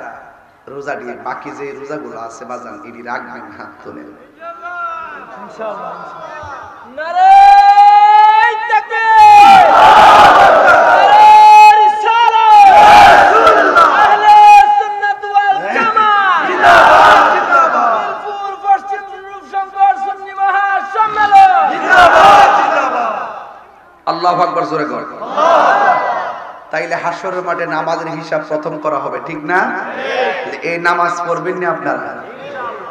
রোজা দিয়ে বাকি যে রোজাগুলো আছে বাজান এটি রাখবেন, হাত তোলেন ইনশাআল্লাহ। নারে তাকবীর, নারে রিসালাত, আহলে সুন্নাত ওয়াল জামাত জিন্দাবাদ, জিন্দাবাদ, মিরপুর পশ্চিম রূপসংকর সুন্নি মহাসম্মেলন জিন্দাবাদ, জিন্দাবাদ। আল্লাহু আকবার, জোরে কর আল্লাহ। তাইলে হাসরের মাঠে নামাজের হিসাব প্রথম করা হবে, ঠিক না? এই নামাজ পড়বেন না আপনারা?